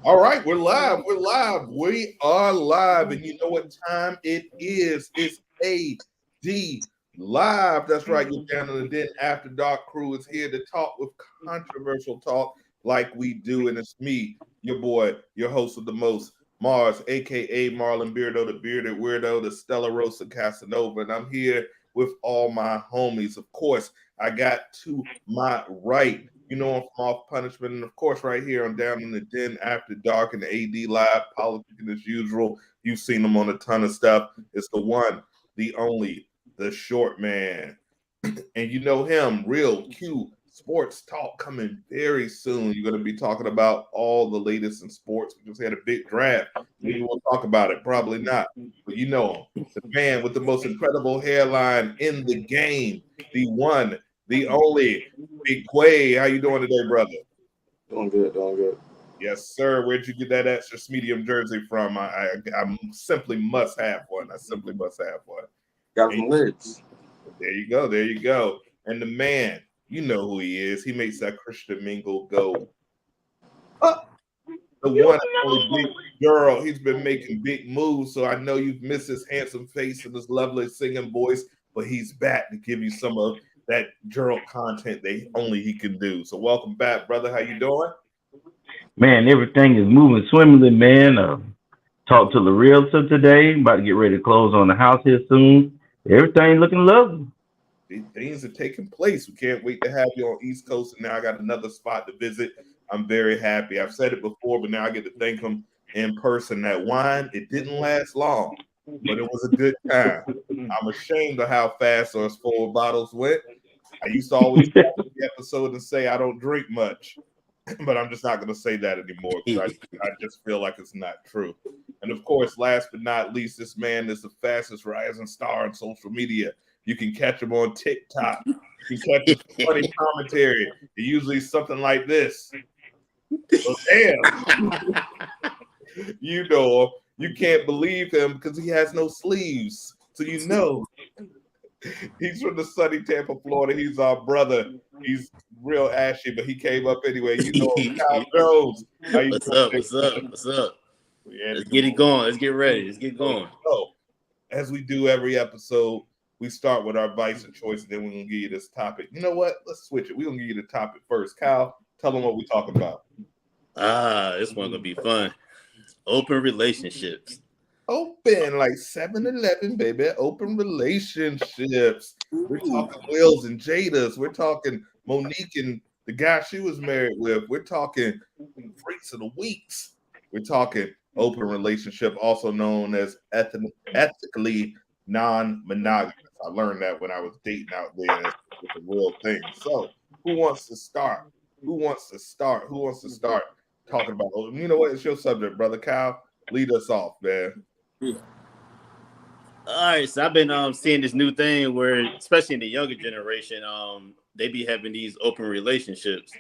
All right, we're live. We're live. We are live. And you know what time it is? It's AD Live. That's right. You're down in the Den After Dark crew is here to talk with controversial talk like we do. And it's me, your boy, your host of the most, Mars, aka Marlon Beardo, the bearded weirdo, the Stella Rosa Casanova. And I'm here with all my homies. Of course, I got to my right. You know, I'm from Off Punishment, and of course, right here on Down in the Den After Dark and the AD Live, politicking as usual. You've seen them on a ton of stuff. It's the one, the only, the short man. And you know him, Real Q Sports Talk coming very soon. You're going to be talking about all the latest in sports. We just had a big draft. Maybe we'll talk about it. Probably not. But you know him, the man with the most incredible hairline in the game, the one, the only, Big Quay. How you doing today, brother? Doing good, doing good. Yes, sir. Where'd you get that extra medium jersey from? I simply must have one. I simply must have one. Got some lids. There you go. There you go. And the man, you know who he is. He makes that Christian Mingle go. The one and only big girl. He's been making big moves, so I know you've missed his handsome face and his lovely singing voice, but he's back to give you some of that Gerald content that only he can do. So welcome back, brother. How you doing? Man, everything is moving swimmingly, man. Talked to the realtor today. About to get ready to close on the house here soon. Everything looking lovely. These things are taking place. We can't wait to have you on East Coast, and now I got another spot to visit. I'm very happy. I've said it before, but now I get to thank him in person. That wine, it didn't last long, but it was a good time. I'm ashamed of how fast those 4 bottles went. I used to always start the episode and say I don't drink much, but I'm just not going to say that anymore because I just feel like it's not true. And of course, last but not least, this man is the fastest rising star on social media. You can catch him on TikTok. You can catch his funny commentary. It usually is something like this. So damn, you know, you can't believe him because he has no sleeves. So you know. He's from the sunny Tampa, Florida. He's our brother. He's real ashy, but he came up anyway. You know him, Kyle Jones. What's up? What's up? What's up? Let's get it going. Let's get ready. Let's get going. So, as we do every episode, we start with our advice and choice, and then we're going to give you this topic. You know what? Let's switch it. We're going to give you the topic first. Kyle, tell them what we're talking about. This one's going to be fun. Open relationships. Open, like 7-Eleven, baby. Open relationships. We're talking Wills and Jada's. We're talking Monique and the guy she was married with. We're talking Freaks of the Weeks. We're talking open relationship, also known as ethically non-monogamous. I learned that when I was dating out there. It's a real thing. So, who wants to start? Who wants to start talking about? You know what? It's your subject, brother Kyle. Lead us off, man. Yeah. All right, so I've been seeing this new thing where, especially in the younger generation, they be having these open relationships.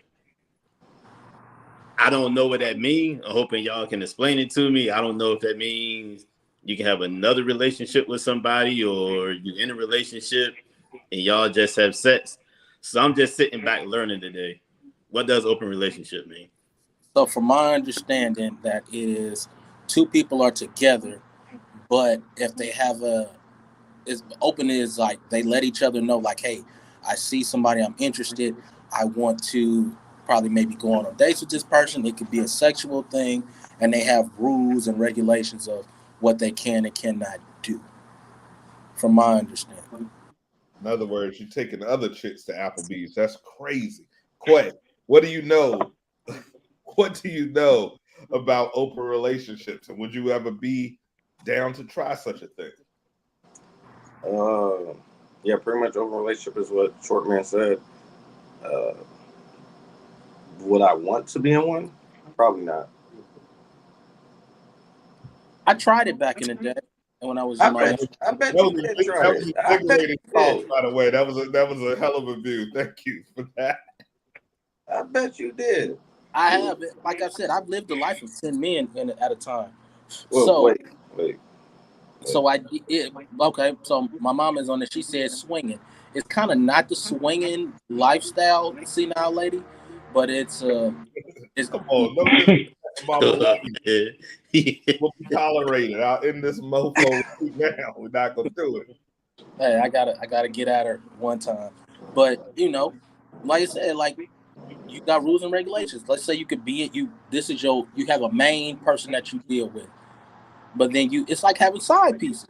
I don't know what that means. I'm hoping y'all can explain it to me. I don't know if that means you can have another relationship with somebody or you're in a relationship and y'all just have sex. So I'm just sitting back learning today. What does open relationship mean? So from my understanding, that is 2 people are together, but if they have open is like they let each other know, like, hey, I see somebody I'm interested. I want to probably maybe go on a date with this person. It could be a sexual thing, and they have rules and regulations of what they can and cannot do, from my understanding. In other words, you're taking other chicks to Applebee's. That's crazy. Quay, what do you know? What do you know about open relationships? And would you ever be down to try such a thing? Yeah, pretty much open relationship is what Short Man said. Would I want to be in one? Probably not. I tried it back in the day when I was I in my. bet you did try it. I bet you did. By the way, that was a hell of a view. Thank you for that. I bet you did. I have, like I said, I've lived a life of 10 men at a time. Well, So wait. So okay. So my mom is on it. She said swinging. It's kind of not the swinging lifestyle, senile lady, but it's Come on, no Mama Love Yeah. will be tolerated out in this mofo right now. We're not gonna do it. Hey, I gotta get at her one time. But like I said, like you got rules and regulations. Let's say you could be it. You have a main person that you deal with, but then it's like having side pieces.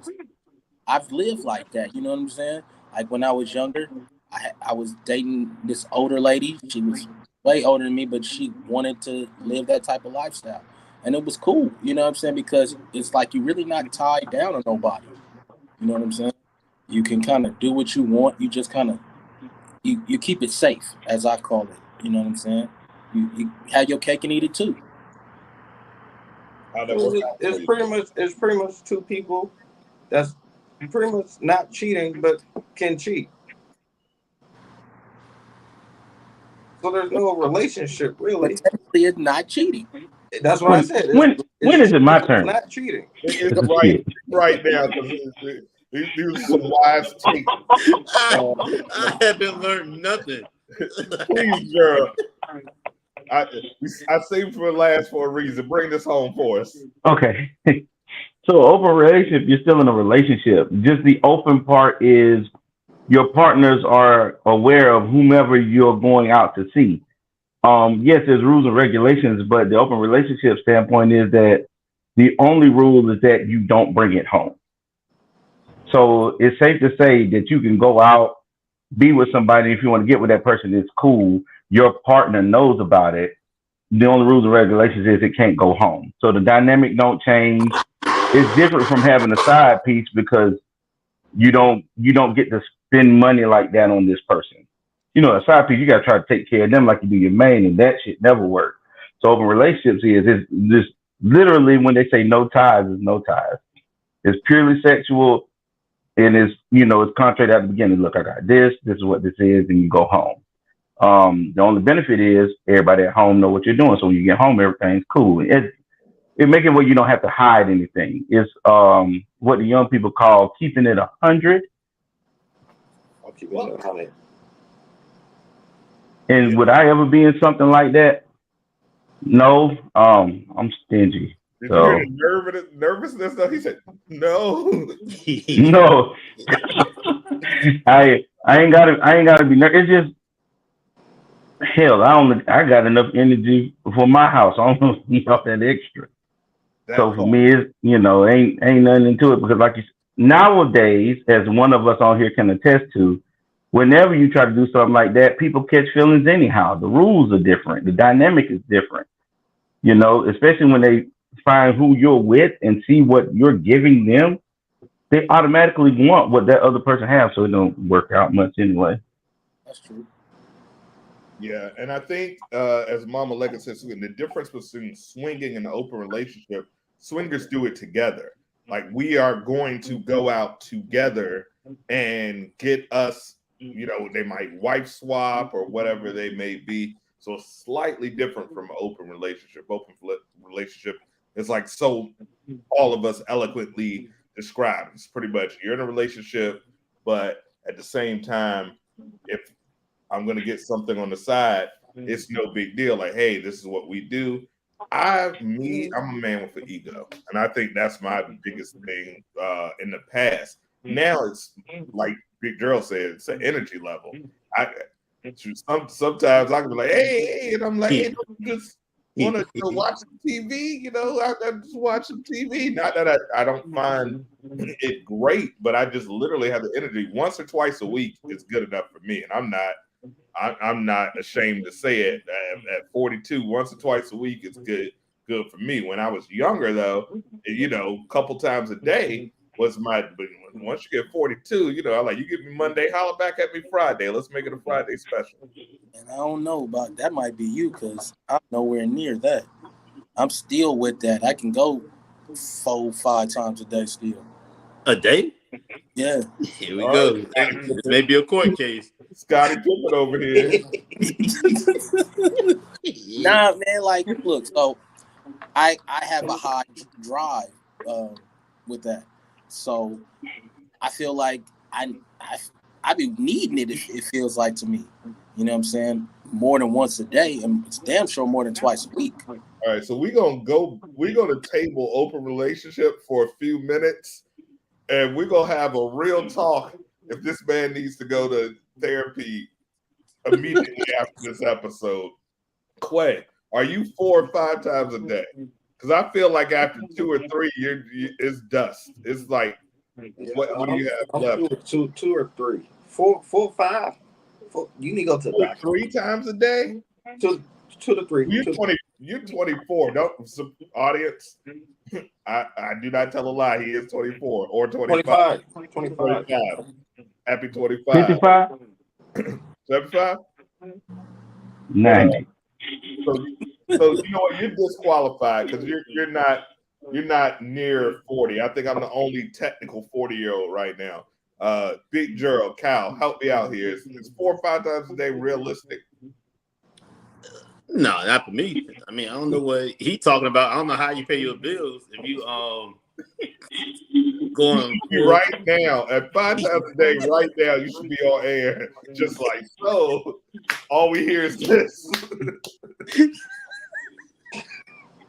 I've lived like that. You know what I'm saying? Like when I was younger, I was dating this older lady. She was way older than me, but she wanted to live that type of lifestyle, and it was cool. You know what I'm saying? Because it's like you're really not tied down to nobody. You know what I'm saying? You can kind of do what you want. You just kind of you keep it safe, as I call it. You know what I'm saying? You have your cake and eat it too. How that work out for you? It's pretty much two people that's pretty much not cheating but can cheat. So there's no relationship But really. technically, it's not cheating. That's what I When said. when is it my turn? Not cheating. It's Oh, right, shit. right now because these are some wise takes. I haven't learned nothing. Please, girl. I saved for last for a reason. Bring this home for us. Okay. So open relationship, you're still in a relationship. Just the open part is your partners are aware of whomever you're going out to see. Yes, there's rules and regulations, but the open relationship standpoint is that the only rule is that you don't bring it home. So it's safe to say that you can go out, be with somebody. If you want to get with that person, it's cool. Your partner knows about it. The only rules and regulations is it can't go home. So the dynamic don't change. It's different from having a side piece because you don't get to spend money like that on this person. A side piece you gotta try to take care of them like you do your main, and that shit never works. So open relationships is this literally when they say no ties is no ties. It's purely sexual and it's contract at the beginning. Look, I got this is what this is, and you go home. The only benefit is everybody at home know what you're doing. So when you get home, everything's cool. It make it where you don't have to hide anything. It's what the young people call keeping it 100. I'll keep it 100. And would I ever be in something like that? No. I'm stingy. Did you hear So the nervousness though? He said, no. no. I ain't gotta be nervous. It's just hell. I got enough energy for my house. I don't need all that extra. So for me, it's ain't nothing into it because like nowadays, as one of us on here can attest to, whenever you try to do something like that, people catch feelings anyhow. The rules are different. The dynamic is different. Especially when they find who you're with and see what you're giving them, they automatically want what that other person has. So it don't work out much anyway. That's true. Yeah, and I think as Mama Leggett says, the difference between swinging and an open relationship, swingers do it together. Like we are going to go out together and get us, they might wife swap or whatever they may be. So slightly different from an open relationship. Relationship is like so all of us eloquently described. It's pretty much you're in a relationship, but at the same time, if I'm going to get something on the side, it's no big deal. Like, hey, this is what we do. I'm a man with an ego, and I think that's my biggest thing in the past. Now it's like Big Girl said, it's an energy level. Sometimes I can be like, hey, and I'm like, hey, don't you just want to watch TV? I'm just watching TV. Not that I don't find it great, but I just literally have the energy. Once or twice a week is good enough for me, and I'm not ashamed to say it. At 42, once or twice a week is good for me. When I was younger, though, a couple times a day was my. Once you get 42, I'm like, you give me Monday, holler back at me Friday. Let's make it a Friday special. And I don't know about that. Might be you because I'm nowhere near that. I'm still with that. I can go 4, 5 times a day still. A day? Yeah. Here we go. This may be a court case. Scotty Pippen over here. Nah, man. Like, look. So I have a high drive with that. So I feel like I be needing it. It feels like to me. You know what I'm saying? More than once a day, and it's damn sure more than twice a week. All right, so we're gonna table open relationship for a few minutes, and we're gonna have a real talk if this man needs to go to therapy immediately after this episode. Quay, are you 4 or 5 times a day? Because I feel like after 2 or 3, it's dust. It's like what do you have left? Two or three, four, 5. You need to go to the doctor. 3 times a day? 2 to 3. You're 24. Don't audience. I do not tell a lie. He is 24 or 25. 25. Happy 25. 55? 75? 90. So you know what? You're disqualified because you're not near 40. I think I'm the only technical 40-year-old right now. Big Gerald, Cal, help me out here. Is 4 or 5 times a day realistic? No, not for me. I mean, I don't know what he talking about. I don't know how you pay your bills if you going right now at 5 times a day. Right now, you should be on air. Just like so. All we hear is this.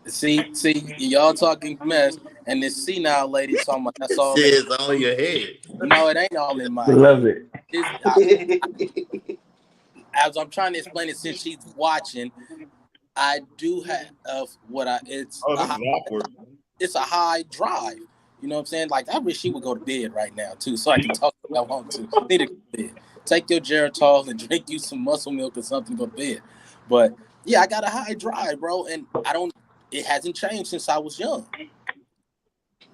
See, y'all talking mess, and this senile lady talking about that's all. It's all in your head. No, it ain't all in my Love head. it. As I'm trying to explain it, since she's watching, I do have it's a high drive. You know what I'm saying? Like, I wish she would go to bed right now too, so I can talk if I want to. Need to go to bed. Take your Geritol and drink you some muscle milk or something. Go to bed. But yeah, I got a high drive, bro, and it hasn't changed since I was young.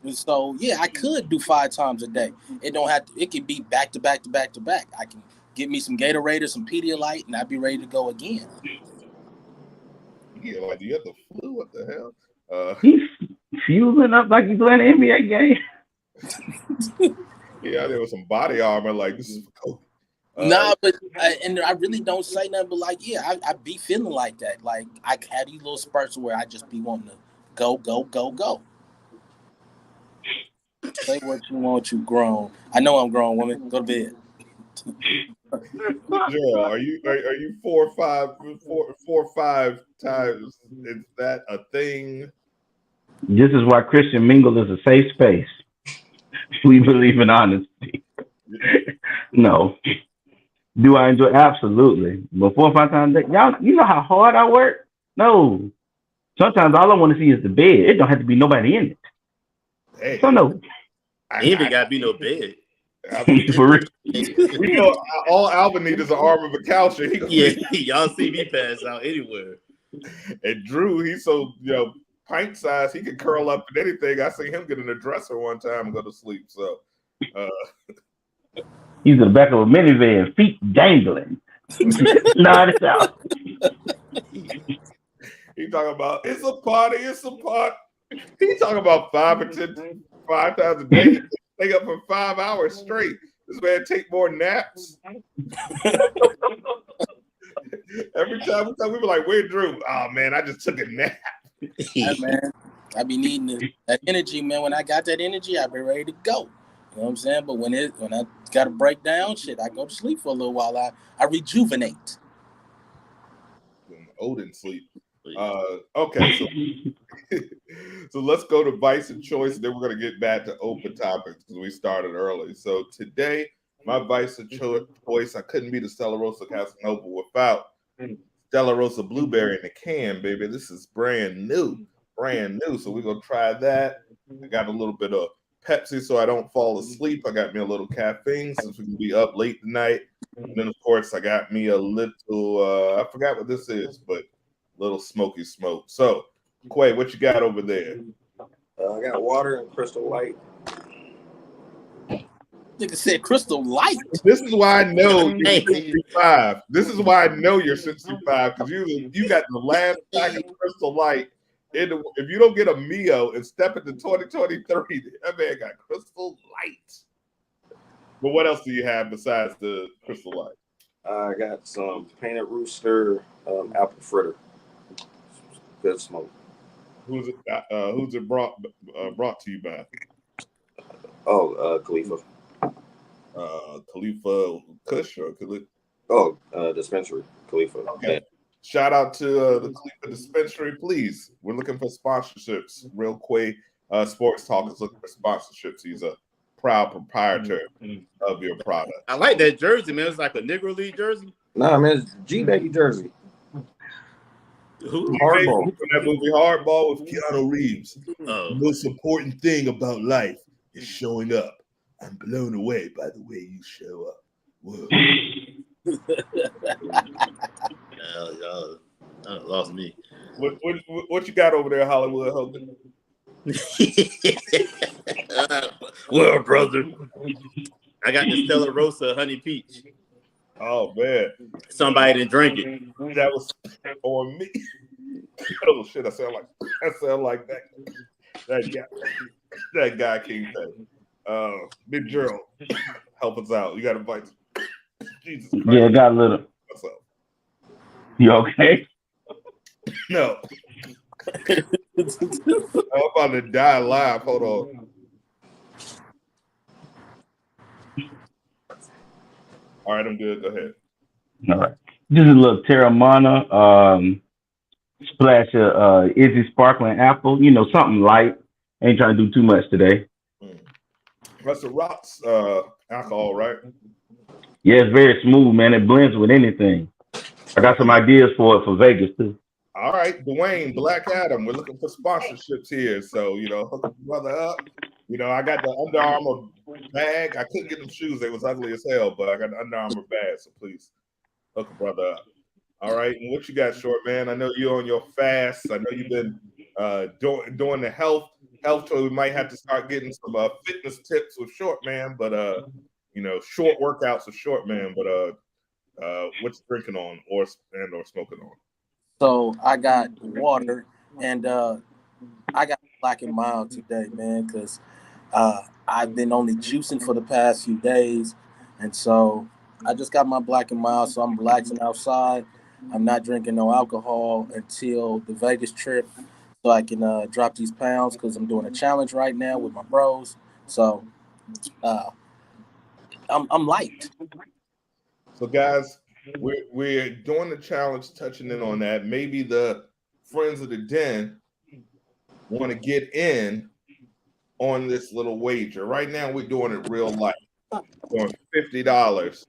And so yeah, I could do 5 times a day. It don't have to. It could be back to back to back to back. I can get me some Gatorade or some Pedialyte, and I'd be ready to go again. Yeah, like, do you have the flu? What the hell? He's fusing up like he's playing an NBA game. Yeah, there was some body armor. Like, this is cool. Nah, but and I really don't say nothing. But like, yeah, I be feeling like that. Like, I had these little spurts where I just be wanting to go. Say what you want. You grown. I know I'm grown, woman. Go to bed. Gerald, are you 4 or 5 times? Is that a thing? This is why Christian Mingle is a safe space. We believe in honesty. No. Do I enjoy? Absolutely. But 4 or 5 times a day, y'all, you know how hard I work? No. Sometimes all I want to see is the bed. It don't have to be nobody in it. Hey, so no. Ain't even got to be no bed. For real. We know all Alvin needs is an arm of a couch. Yeah, y'all see me pass out anywhere. And Drew, he's so pint size, he can curl up in anything. I seen him get in a dresser one time and go to sleep. So he's in the back of a minivan, feet dangling. Nodded out. He talking about it's a party. He talking about 5 times a day. Stay up for 5 hours straight. This man take more naps. Every time we be like, "Where Drew?" Oh man, I just took a nap. Yeah, man, I be needing that energy, man. When I got that energy, I be ready to go. You know what I'm saying? But when I got to break down, shit, I go to sleep for a little while. I rejuvenate. Odin sleep. Okay, so let's go to vice and choice. Then we're gonna get back to open topics because we started early. So today, my vice and choice, I couldn't be the Stella Rosa Casanova without Stella Rosa Blueberry in the can, baby. This is brand new. So we're gonna try that. I got a little bit of Pepsi so I don't fall asleep. I got me a little caffeine since we can be up late tonight. And then of course I got me a little I forgot what this is, but little smoky smoke. So Quay, what you got over there? I got water and Crystal Light. Nigga said Crystal Light. This is why I know you're 65. This is why I know you're 65 because you got the last pack of Crystal Light. If you don't get a Mio and step into 2023, that man got Crystal Light. But what else do you have besides the Crystal Light? I got some Painted Rooster apple fritter. Good smoke. Who's it brought to you by? Khalifa. Khalifa Kush or Khalifa? Dispensary. Khalifa. Okay. Shout out to the Cleveland Dispensary, please. We're looking for sponsorships. Real quick, Sports Talk is looking for sponsorships. He's a proud proprietor of your product. I like that jersey, man. It's like a Negro League jersey. Nah, man, it's G-Baby jersey. Who? Hardball. From that movie Hardball with Keanu Reeves. Oh. The most important thing about life is showing up. I'm blown away by the way you show up. Whoa. Y'all lost me. What you got over there, Hollywood Hogan? Well, brother, I got the Stella Rosa Honey Peach. Oh man, somebody didn't drink it. That was on me. Oh shit! I sound like that guy King said. Big Gerald, help us out. You got to invite. Jesus Christ. Yeah, got a little. What's up? You okay? No. I'm about to die live. Hold on. All right, I'm good. Go ahead. All right. Just a little Terramana, splash of Izzy Sparkling Apple. You know, something light. Ain't trying to do too much today. That's a rocks alcohol, right? Yeah, it's very smooth, man. It blends with anything. I got some ideas for it for Vegas too. All right, Dwayne, Black Adam, we're looking for sponsorships here. So, hook a brother up. I got the Under Armour bag. I couldn't get them shoes. They was ugly as hell, but I got the Under Armour bag. So please hook a brother up. All right, and what you got, Short Man? I know you're on your fast. I know you've been doing the health tour. We might have to start getting some fitness tips with Short Man, but short workouts with Short Man. But what's drinking on or smoking on? So I got water and I got Black and Mild today, man, because I've been only juicing for the past few days, and so I just got my Black and Mild. So I'm relaxing outside. I'm not drinking no alcohol until the Vegas trip, so I can drop these pounds because I'm doing a challenge right now with my bros. So I'm light. So guys, we're doing the challenge, touching in on that. Maybe the friends of the Den want to get in on this little wager. Right now, we're doing it real light. We're doing $50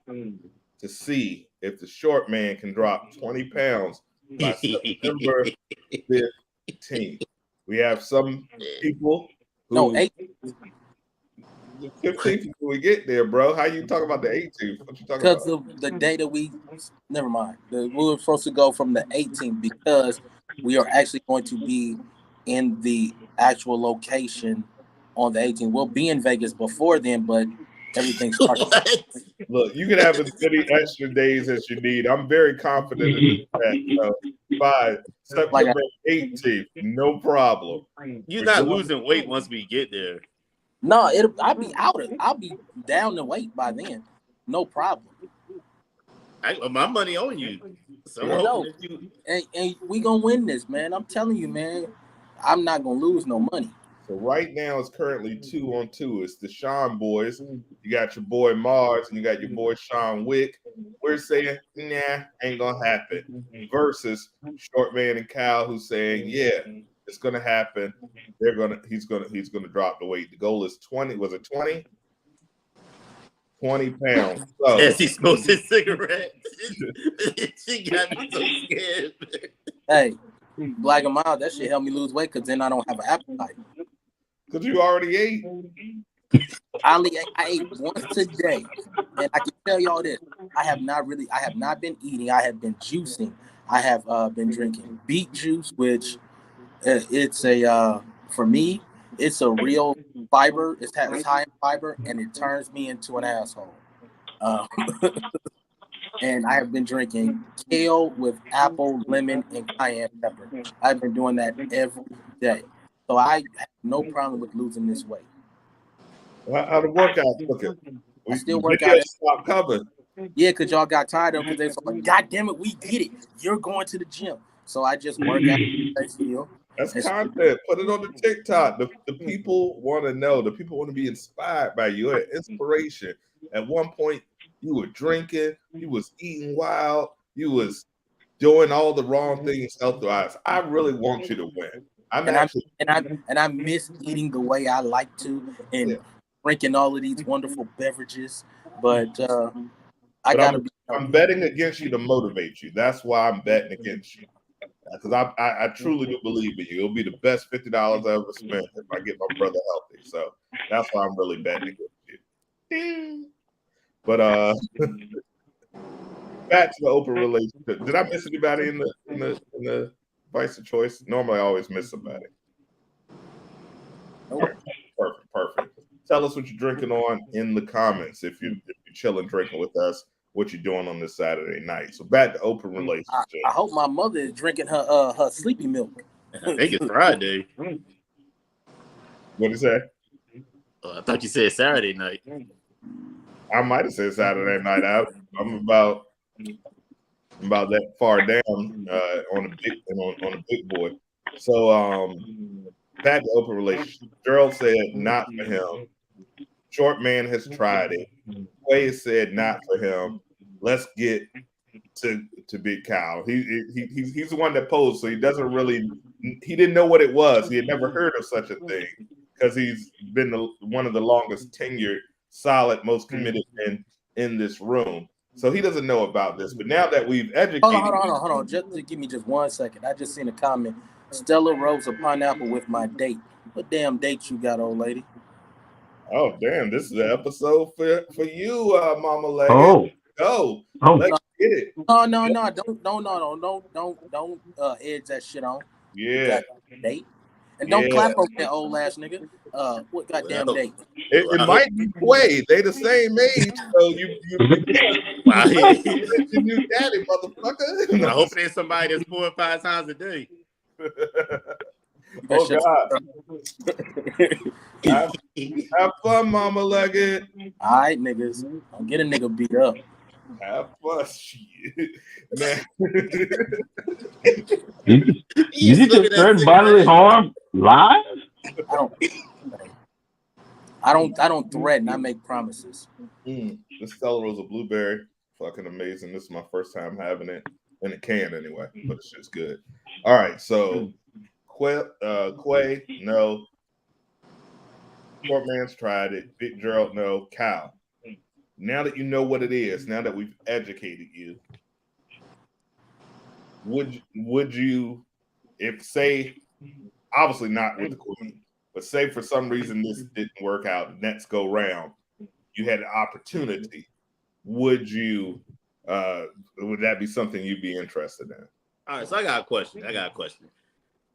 to see if the Short Man can drop 20 pounds by September 15th. We have some people who... 8. The 15th when we get there, bro. How you talking about the 18th? What you talking because about? of the day that we never mind. We were supposed to go from the 18th because we are actually going to be in the actual location on the 18th. We'll be in Vegas before then, but everything starts. Look, you can have as many extra days as you need. I'm very confident in that. So, by September 18th, no problem. You're not losing weight once we get there. No, I'll be down to weight by then. No problem. My money on you. So and we gonna win this, man. I'm telling you, man. I'm not gonna lose no money. So right now it's currently 2-on-2. It's the Sean boys. You got your boy Mars and you got your boy Sean Wick. We're saying, nah, ain't gonna happen. Versus Short Man and Cal, who's saying, yeah, it's gonna happen. He's gonna drop the weight. The goal is 20. Was it 20? 20 pounds. So, as he smokes his cigarette. She got me so scared. Hey, Black and Mild, that shit helped me lose weight because then I don't have an appetite. Because you already ate. I ate once today, and I can tell y'all this: I have not been eating. I have been juicing. I have been drinking beet juice, which it's for me, it's a real fiber. It's high in fiber, and it turns me into an asshole. And I have been drinking kale with apple, lemon, and cayenne pepper. I've been doing that every day, so I have no problem with losing this weight. How the workouts looking? I still work out. Stop covered. Yeah, because y'all got tired of it because they were like, God damn it, we get it. You're going to the gym. So I just work out. That's content. Put it on the TikTok. The people want to know. The people want to be inspired by you. Inspiration. At one point, you were drinking. You was eating wild. You was doing all the wrong things health-wise. I really want you to win. I miss eating the way I like to and drinking all of these wonderful beverages, but I'm betting against you to motivate you. That's why I'm betting against you. Because I truly do believe in you. It'll be the best $50 I ever spent if I get my brother healthy. So that's why I'm really betting against you. But back to the open relationship. Did I miss anybody in the vice of choice? Normally I always miss somebody. Okay. Perfect. Tell us what you're drinking on in the comments if you're chilling drinking with us. What you're doing on this Saturday night. So back to open relationship. I hope my mother is drinking her sleepy milk. I think it's Friday. What did you say? I thought you said Saturday night. I might have said Saturday night. I'm about that far down on a big boy. So back to open relationship. Gerald said not for him. Short man has tried it. Quay said not for him. Let's get to Big Cow. He's the one that posed, so he didn't know what it was. He had never heard of such a thing because he's been one of the longest tenured, solid, most committed men in this room. So he doesn't know about this. But now that we've educated, hold on. Just give me just 1 second. I just seen a comment. Stella rose a pineapple with my date. What damn date you got, old lady? Oh damn! This is the episode for you, Mama Leggett. Let's get it. No! Don't edge that shit on. Yeah. Date. And don't clap on that old ass nigga. What goddamn date? It might be Quay. They the same age, so you your new daddy, motherfucker. I hope there's somebody that's 4 or 5 times a day. Oh God. Have fun, Mama Leggett. All right, niggas. Don't get a nigga beat up. Have fun, shit, man. You just threaten bodily harm live? I don't threaten. I make promises. This Stella Rosa blueberry, fucking amazing. This is my first time having it in a can, anyway. But it's just good. All right, so Quay, no. Short man's tried it. Big Gerald, no. Cal. Now that you know what it is, now that we've educated you, would you, if say, obviously not with the queen, but say for some reason this didn't work out, next go round, you had an opportunity, would that be something you'd be interested in? All right, so I got a question.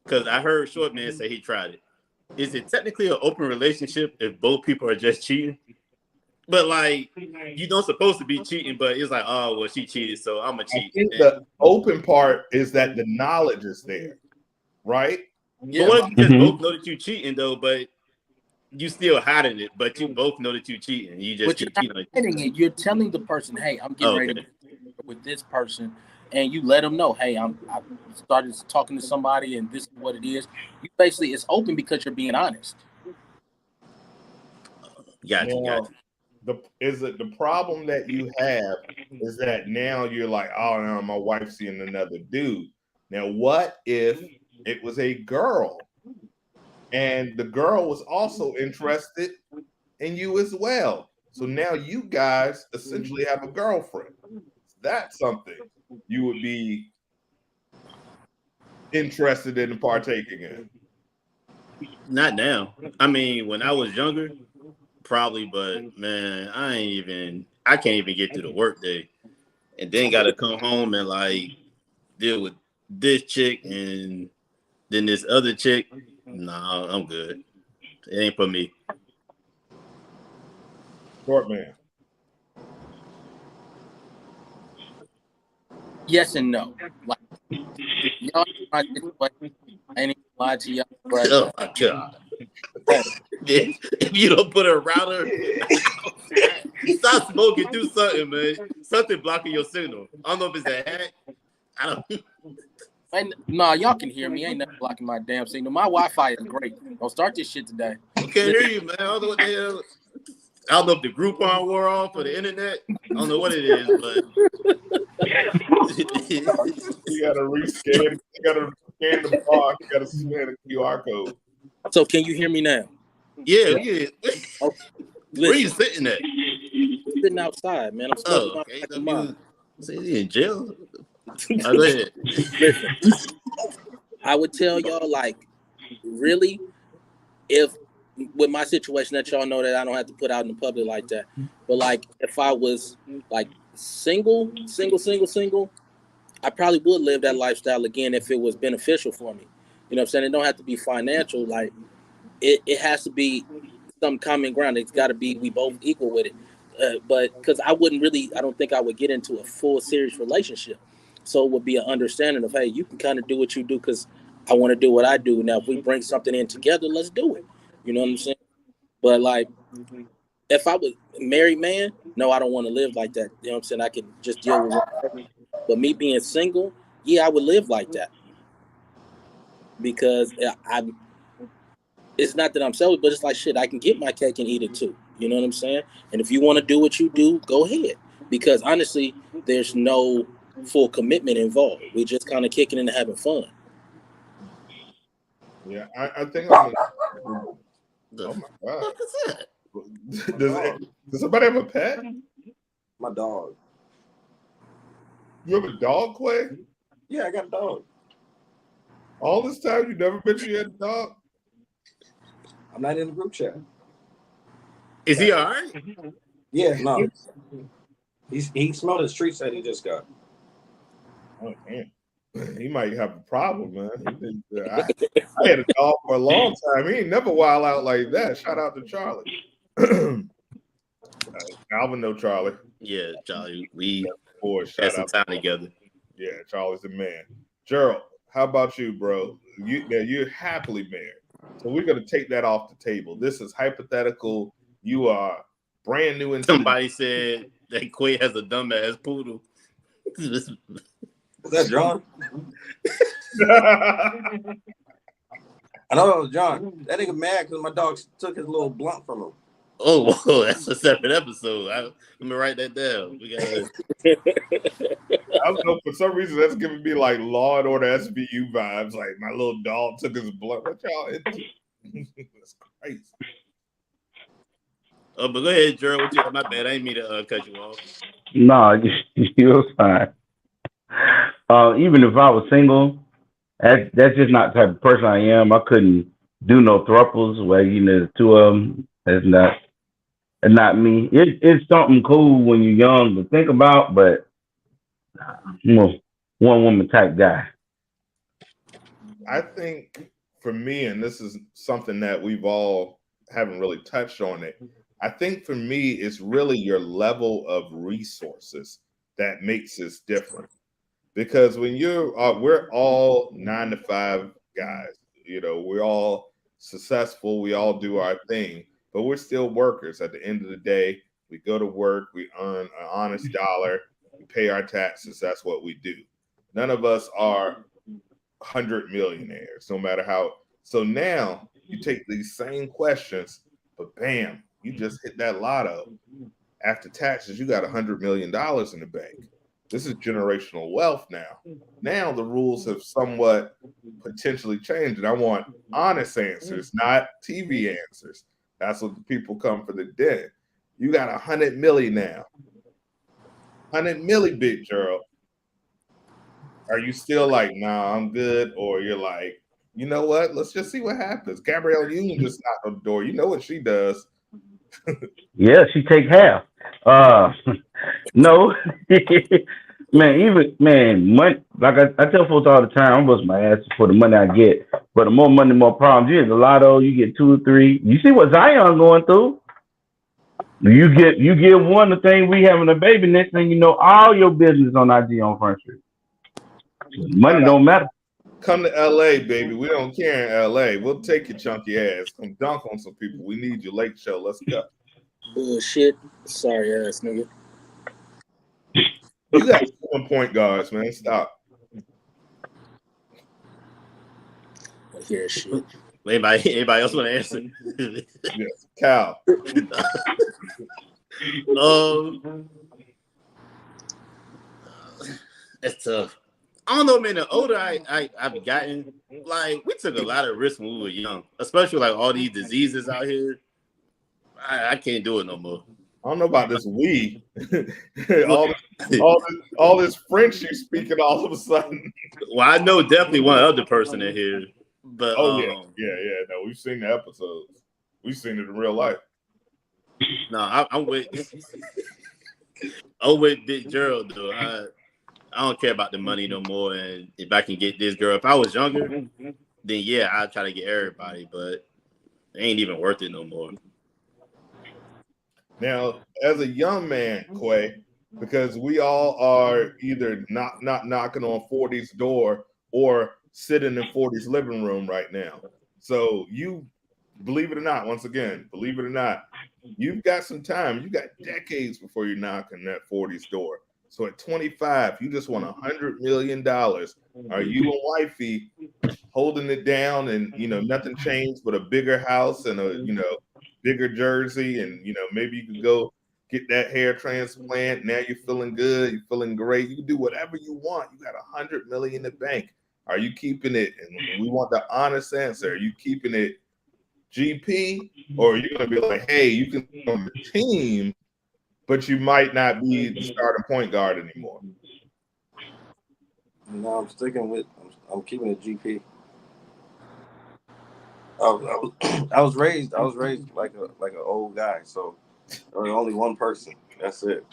Because I heard Short Man say he tried it. Is it technically an open relationship if both people are just cheating? But like, you don't supposed to be cheating, but it's like, oh, well, she cheated, so I'm a cheat. I think the open part is that the knowledge is there, right? Yeah, but what if you just both know that you're cheating though, but you still hiding it, but you both know that you're cheating. You just keep cheating. You're telling the person, hey, I'm getting ready with this person, and you let them know, hey, I started talking to somebody, and this is what it is. You basically, it's open because you're being honest. Got you. The problem that you have is that now you're like, oh no, my wife's seeing another dude. Now, what if it was a girl and the girl was also interested in you as well? So now you guys essentially have a girlfriend. That's something you would be interested in partaking in. Not now. I mean, when I was younger, probably, but man, I can't even get through the work day, and then got to come home and like deal with this chick and then this other chick. Nah, I'm good. It ain't for me. Short man. Yes and no. Like, y'all, I ain't even lie to y'all. Right? Oh my God. If you don't put a router, stop smoking, do something, man. Something blocking your signal. I don't know if it's a hat. I don't. Nah, y'all can hear me. Ain't nothing blocking my damn signal. My Wi-Fi is great. Don't start this shit today. I can't hear you, man. I don't know what the hell. I don't know if the Groupon wore off or the internet. I don't know what it is, but You gotta rescan. You gotta scan the bar. You gotta scan the QR code. So can you hear me now? Yeah. Oh, Where you listen, sitting at? sitting outside, man. I'm smoking my Okay. black That and mild. means say he in jail. Go ahead. Listen, I would tell y'all, like, really, if with my situation that y'all know that I don't have to put out in the public like that, but like if I was like single, I probably would live that lifestyle again if it was beneficial for me. You know what I'm saying? It don't have to be financial. Like it has to be some common ground. It's got to be we both equal with it. But because I don't think I would get into a full serious relationship. So it would be an understanding of, hey, you can kind of do what you do because I want to do what I do. Now, if we bring something in together, let's do it. You know what I'm saying? But like, if I was a married man, no, I don't want to live like that. You know what I'm saying? I can just deal with it. But me being single, yeah, I would live like that because I'm it's not that I'm selfish, but it's like shit. I can get my cake and eat it too. You know what I'm saying? And if you want to do what you do, go ahead. Because honestly, there's no full commitment involved. We just kind of kicking and having fun. Yeah, I think I'm. The Oh my god! fuck is that? Does somebody have a pet? My dog. You have a dog, Quay? Yeah, I got a dog. All this time you never mentioned you had a dog? I'm not in the group chat. Is he all right? Yeah, no. He smelled his treats that he just got. Oh, man. He might have a problem, man. I had a dog for a long time. He ain't never wild out like that. Shout out to Charlie. Alvin know Charlie. Yeah, Charlie. We Boy, had shout some out. time together. Yeah, Charlie's the man. Gerald, how about you, bro? You're happily married. So we're gonna take that off the table. This is hypothetical. You are brand new into Somebody said that Quay has a dumbass poodle. Is that John? I know it was John. That nigga mad because my dog took his little blunt from him. Oh, whoa, that's a separate episode. Let me write that down. We gotta. I don't know, for some reason that's giving me like Law and Order SVU vibes. Like my little dog took his blood. What y'all into? That's crazy. Oh, but go ahead, Gerald. What you? My bad. I didn't mean to cut you off. No, you're fine. Even if I was single, that's just not the type of person I am. I couldn't do no thruples where there's two of them. That's not me. It's something cool when you're young to think about, but I'm a one woman type guy. I think for me, and this is something that we've all haven't really touched on it. I think for me, it's really your level of resources that makes us different. Because when we're all 9 to 5 guys, we're all successful, we all do our thing, but we're still workers. At the end of the day, we go to work, we earn an honest dollar, we pay our taxes. That's what we do. None of us are 100 millionaires, no matter how. So now you take these same questions, but bam, you just hit that lotto. After taxes, you got $100 million in the bank. This is generational wealth now. Now the rules have somewhat potentially changed, and I want honest answers, not TV answers. That's what the people come for the den. You got 100 million now. 100 milli, big Gerald. Are you still like, nah, I'm good? Or you're like, you know what? Let's just see what happens. Gabrielle Union just knocked on the door. You know what she does. Yeah, she take half. No, man. Even man, money. Like I tell folks all the time, I bust my ass for the money I get. But the more money, the more problems. You get the lotto, you get 2 or 3. You see what Zion going through? You get one the thing we having a baby. Next thing you know, all your business on IG on Front Street. Money don't matter. Come to LA, baby. We don't care in LA. We'll take your chunky ass. Come dunk on some people. We need your late show. Let's go. Bullshit. Sorry ass nigga. You got 1 point guards, man. Stop. I hear shit. Anybody else want to answer? Yes. Cal. It's tough. I don't know, man. The older I've gotten, like we took a lot of risks when we were young, especially like all these diseases out here. I can't do it no more. I don't know about this we. all this French you speaking all of a sudden. Well, I know definitely one other person in here, but Oh yeah. No, we've seen the episodes. We've seen it in real life. no, I'm with I'm with Big Gerald though. I don't care about the money no more, and if I can get this girl, if I was younger, then yeah, I'd try to get everybody, but it ain't even worth it no more. Now, as a young man, Quay, because we all are either not knocking on 40's door or sitting in 40's living room right now. So you believe it or not, once again, believe it or not, you've got some time. You got decades before you knock on that 40's door. So at 25, you just won $100 million. Are you and wifey holding it down and nothing changed but a bigger house and a bigger jersey, and maybe you can go get that hair transplant. Now you're feeling good, you're feeling great. You can do whatever you want. You got $100 million in the bank. Are you keeping it? And we want the honest answer. Are you keeping it GP, or are you going to be like, hey, you can be on the team, but you might not be the starting point guard anymore? No, I'm sticking with. I'm keeping it GP. I was raised like an old guy, so there was only one person. That's it.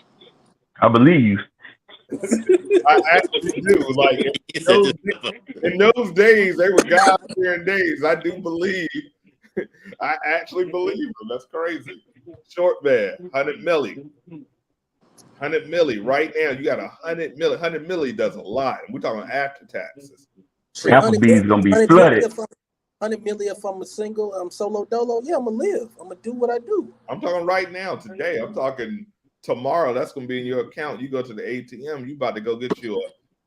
I believe you. I actually do. Like in those days, they were God-fearing days. I do believe. I actually believe them. That's crazy. Short man, 100 milli. 100 milli right now. You got 100 milli. 100 milli does a lot. We're talking after taxes. Applebee's gonna be flooded. 100 million if I'm a single, I'm solo dolo. Yeah, I'm gonna live. I'm gonna do what I do. I'm talking right now, today. I'm talking tomorrow. That's gonna be in your account. You go to the ATM. You about to go get you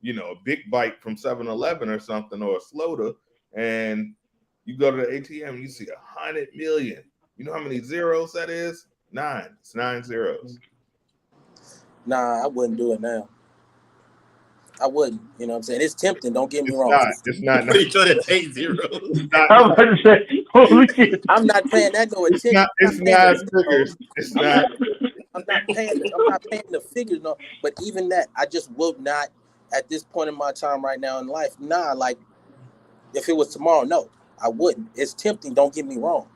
a big bite from 7-Eleven or something, or a Sloda, and you go to the ATM. And you see 100 million. You know how many zeros that is? 9. It's 9 zeros. Nah, I wouldn't do it now. I wouldn't. You know what I'm saying? It's tempting. Don't get me wrong. It's not. What are you trying to take zeros? I was about to say, holy shit. I'm not paying that no attention. It's not figures. It's not. I'm not paying the figures, no. But even that, I just would not at this point in my time right now in life. Nah, like if it was tomorrow, no, I wouldn't. It's tempting. Don't get me wrong,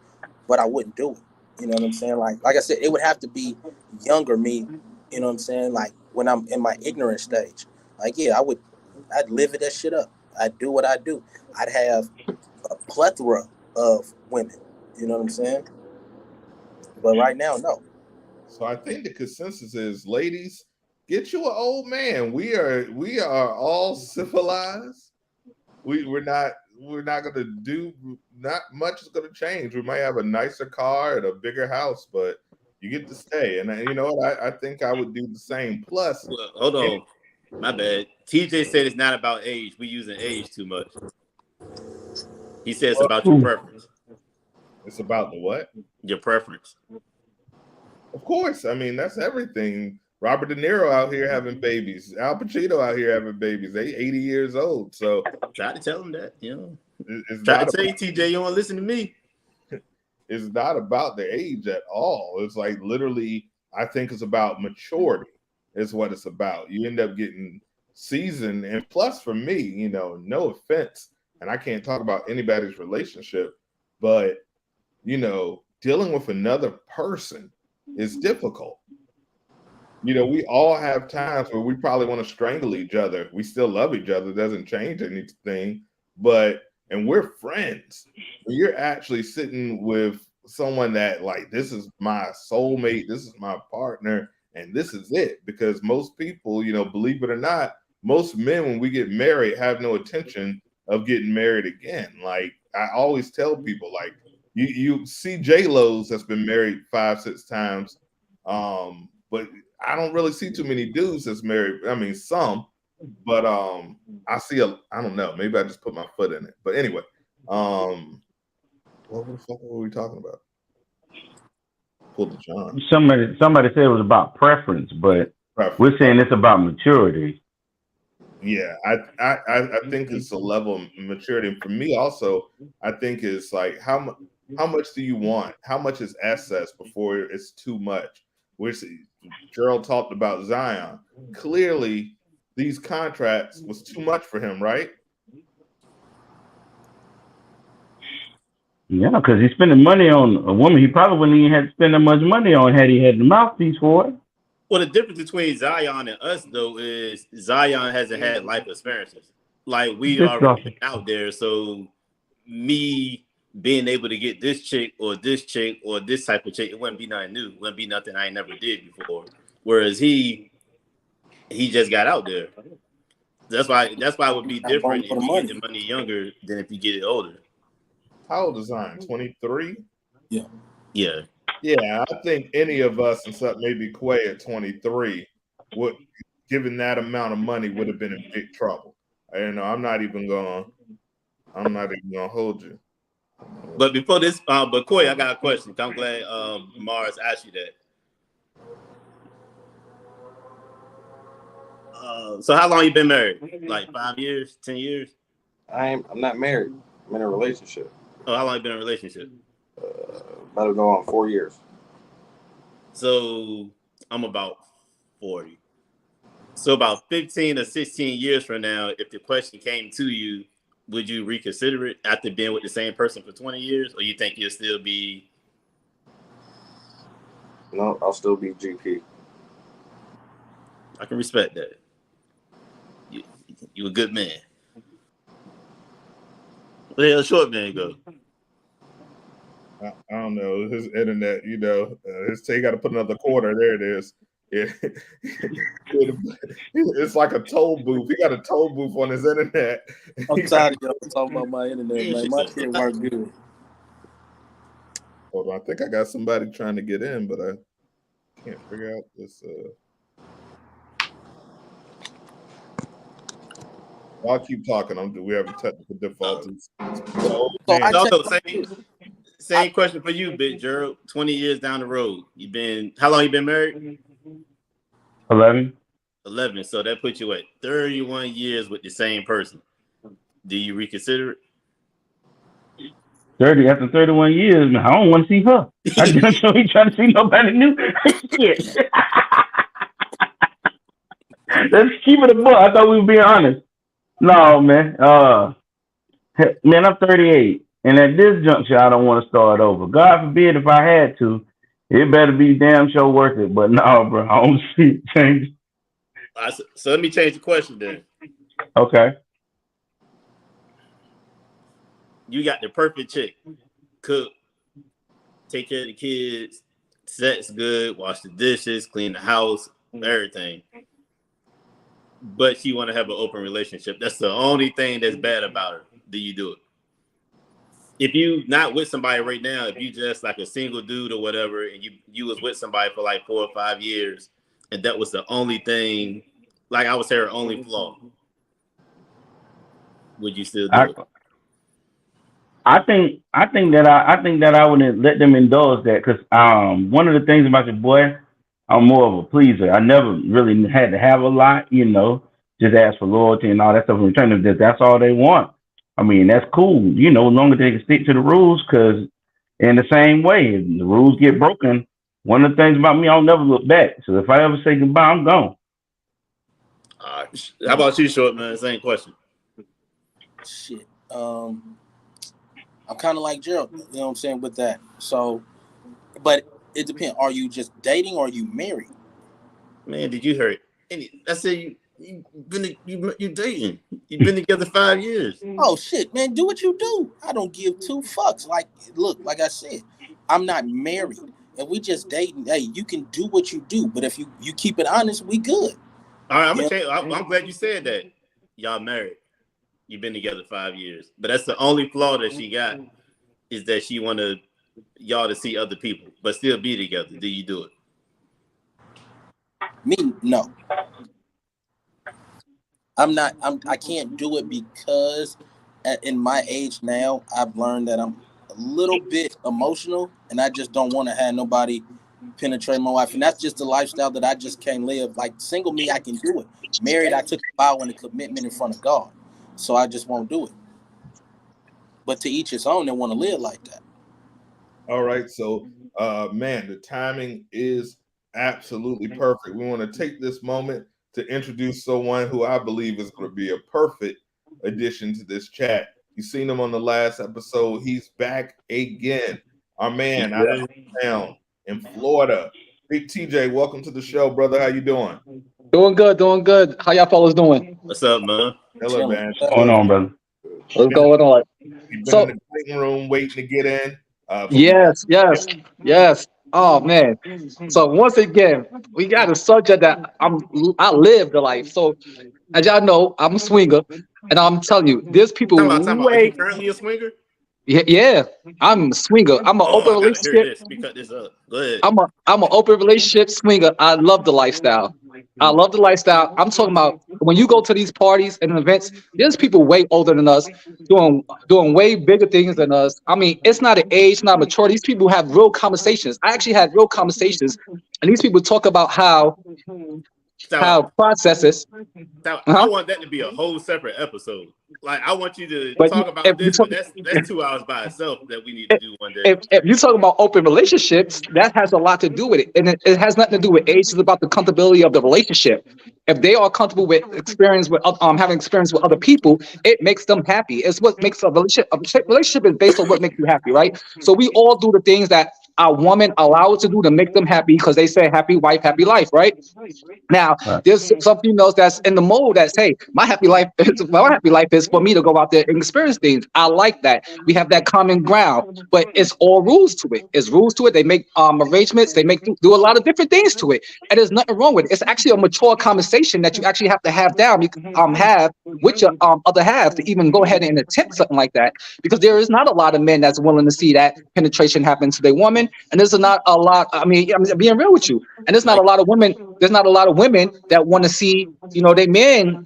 but I wouldn't do it. You know what I'm saying? Like I said, it would have to be younger me. You know what I'm saying? Like when I'm in my ignorant stage. Like, yeah, I'd live that shit up. I'd do what I do. I'd have a plethora of women. You know what I'm saying? But right now, no. So I think the consensus is, ladies, get you an old man. We are all civilized. We're not gonna do, not much is gonna change. We might have a nicer car and a bigger house, but you get to stay. And you know what? I think I would do the same. Plus, well, hold on. My bad. TJ said it's not about age. We using age too much. He said it's about your preference. It's about the what? Your preference. Of course. I mean, that's everything. Robert De Niro out here having babies. Al Pacino out here having babies. They 80 years old. So try to tell them that, It's try to tell you, TJ, you don't want to listen to me. It's not about the age at all. It's like literally, I think it's about maturity. Is what it's about. You end up getting seasoned, and plus for me, no offense, and I can't talk about anybody's relationship, but dealing with another person is difficult. We all have times where we probably want to strangle each other. We still love each other. It doesn't change anything, and we're friends. When you're actually sitting with someone that, like, this is my soulmate, this is my partner, and this is it. Because most people, believe it or not, most men, when we get married, have no intention of getting married again. Like, I always tell people, like, you see J-Lo's that's been married 5-6 times, but I don't really see too many dudes that's married. I mean, some, but I see I don't know, maybe I just put my foot in it. But anyway, what the fuck were we talking about? Pull the John. Somebody said it was about preference, but we're saying it's about maturity. Yeah, I think it's a level of maturity. And for me also, I think it's like how much do you want? How much is excess before it's too much? Which Gerald talked about Zion. Clearly, these contracts was too much for him, right? Yeah, because he's spending money on a woman he probably wouldn't even have to spend that much money on had he had the mouthpiece for it. Well, the difference between Zion and us though is Zion hasn't had life experiences. Like we This already stuff. been out there, so me being able to get this chick or this chick or this type of chick, it wouldn't be nothing new. It wouldn't be nothing I ain't never did before. Whereas he just got out there. That's why it would be Not going different for if the you get money. the money younger than if you get it older. How old is Zion? 23? Yeah. Yeah. Yeah, I think any of us, except maybe Quay at 23, would, given that amount of money, would have been in big trouble. I'm not even gonna hold you. But before this, but Corey, I got a question. I'm glad Mars asked you that. So how long you been married? Like 5 years, 10 years? I'm not married. I'm in a relationship. Oh, how long you been in a relationship? About to go on 4 years. So I'm about 40. So about 15 or 16 years from now, if the question came to you, would you reconsider it after being with the same person for 20 years? Or you think you'll still be... No, I'll still be GP. I can respect that. You a good man. Where the hell short man go? I don't know. His internet, he got to put another quarter. There it is. Yeah. It's like a toll booth. He got a toll booth on his internet. I'm tired of y'all talking about my internet, man. My shit Interesting. work good. Hold on. I think I got somebody trying to get in, but I can't figure out this. I'll keep talking. We have technical difficulties. So I No, checked. same question for you, Big Gerald. 20 years down the road. How long you been married? 11. 11. So that puts you at 31 years with the same person. Do you reconsider it? 30 after 31 years, man, I don't want to see her. I just know he trying to see nobody new. Shit. Let's keep it a book. I thought we were being honest. No, man. Man, I'm 38, and at this juncture, I don't want to start over. God forbid if I had to, it better be damn sure worth it. But no, bro, I don't see it change. So let me change the question then. Okay. You got the perfect chick. Cook, take care of the kids, sex good, wash the dishes, clean the house, everything. But she want to have an open relationship. That's the only thing that's bad about her. Do you do it? If you not with somebody right now, if you just like a single dude or whatever, and you was with somebody for like 4 or 5 years, and that was the only thing, like I would say her only flaw, would you still do it? I think that I would let them indulge that because one of the things about your boy, I'm more of a pleaser. I never really had to have a lot, just ask for loyalty and all that stuff in return. If that's all they want, I mean that's cool, as long as they can stick to the rules. Because in the same way, if the rules get broken, one of the things about me, I'll never look back. So if I ever say goodbye, I'm gone. How about you, short man? Same question. Shit. I'm kind of like Gerald, you know what I'm saying, with that. So, but it depends. Are you just dating or are you married? Man, did you hear it? I said you dating. You've been together 5 years. Oh shit, man, do what you do. I don't give two fucks. Like, look, like I said, I'm not married. And we just dating. Hey, you can do what you do, but if you keep it honest, we good. All right, I'm glad you said that. Y'all married. You've been together 5 years. But that's the only flaw that she got is that she want y'all to see other people, but still be together. Do you do it? Me, no. I can't do it because in my age now, I've learned that I'm a little bit emotional and I just don't want to have nobody penetrate my wife, and that's just the lifestyle that I just can't live. Like single me, I can do it. Married, I took a vow and a commitment in front of God, so I just won't do it. But to each his own, they want to live like that. All right, so man, the timing is absolutely perfect. We want to take this moment to introduce someone who I believe is going to be a perfect addition to this chat. You've seen him on the last episode. He's back again. Our man out of town in Florida. Big TJ, welcome to the show, brother. How you doing? Doing good, doing good. How y'all fellas doing? What's up, man? Hello, man. What's going on, brother? What's going on? You've been So, in the waiting room waiting to get in. yes. Oh man. So once again, we got a subject that I live the life. So as y'all know, I'm a swinger, and I'm telling you, there's people Time about. Are you way. currently a swinger? Yeah, I'm a swinger. I'm an open I gotta hear relationship. this. Let me cut this up. Go ahead. I'm an open relationship swinger. I love the lifestyle. I love the lifestyle. I'm talking about when you go to these parties and events, there's people way older than us doing way bigger things than us. I mean, it's not an age, not maturity. These people have real conversations. I actually had real conversations, and these people talk about how processes. I want that to be a whole separate episode. Like I want you to But talk about this, but that's 2 hours by itself that we need to do one day. If you're talking about open relationships, that has a lot to do with it, and it has nothing to do with age. It's about the comfortability of the relationship. If they are comfortable with having experience with other people, it makes them happy. It's what makes a relationship. A relationship is based on what makes you happy, right? So we all do the things that our woman allow us to do to make them happy because they say happy wife, happy life, right? Now, there's some females that's in the mode that's, hey, my happy life is for me to go out there and experience things. I like that. We have that common ground, but it's all rules to it. It's rules to it. They make arrangements. They do a lot of different things to it, and there's nothing wrong with it. It's actually a mature conversation that you actually have to have down. You have with your other half to even go ahead and attempt something like that, because there is not a lot of men that's willing to see that penetration happen to their woman, and there's not a lot. I mean, I'm being real with you, and there's not a lot of women. There's not a lot of women that want to see, their men,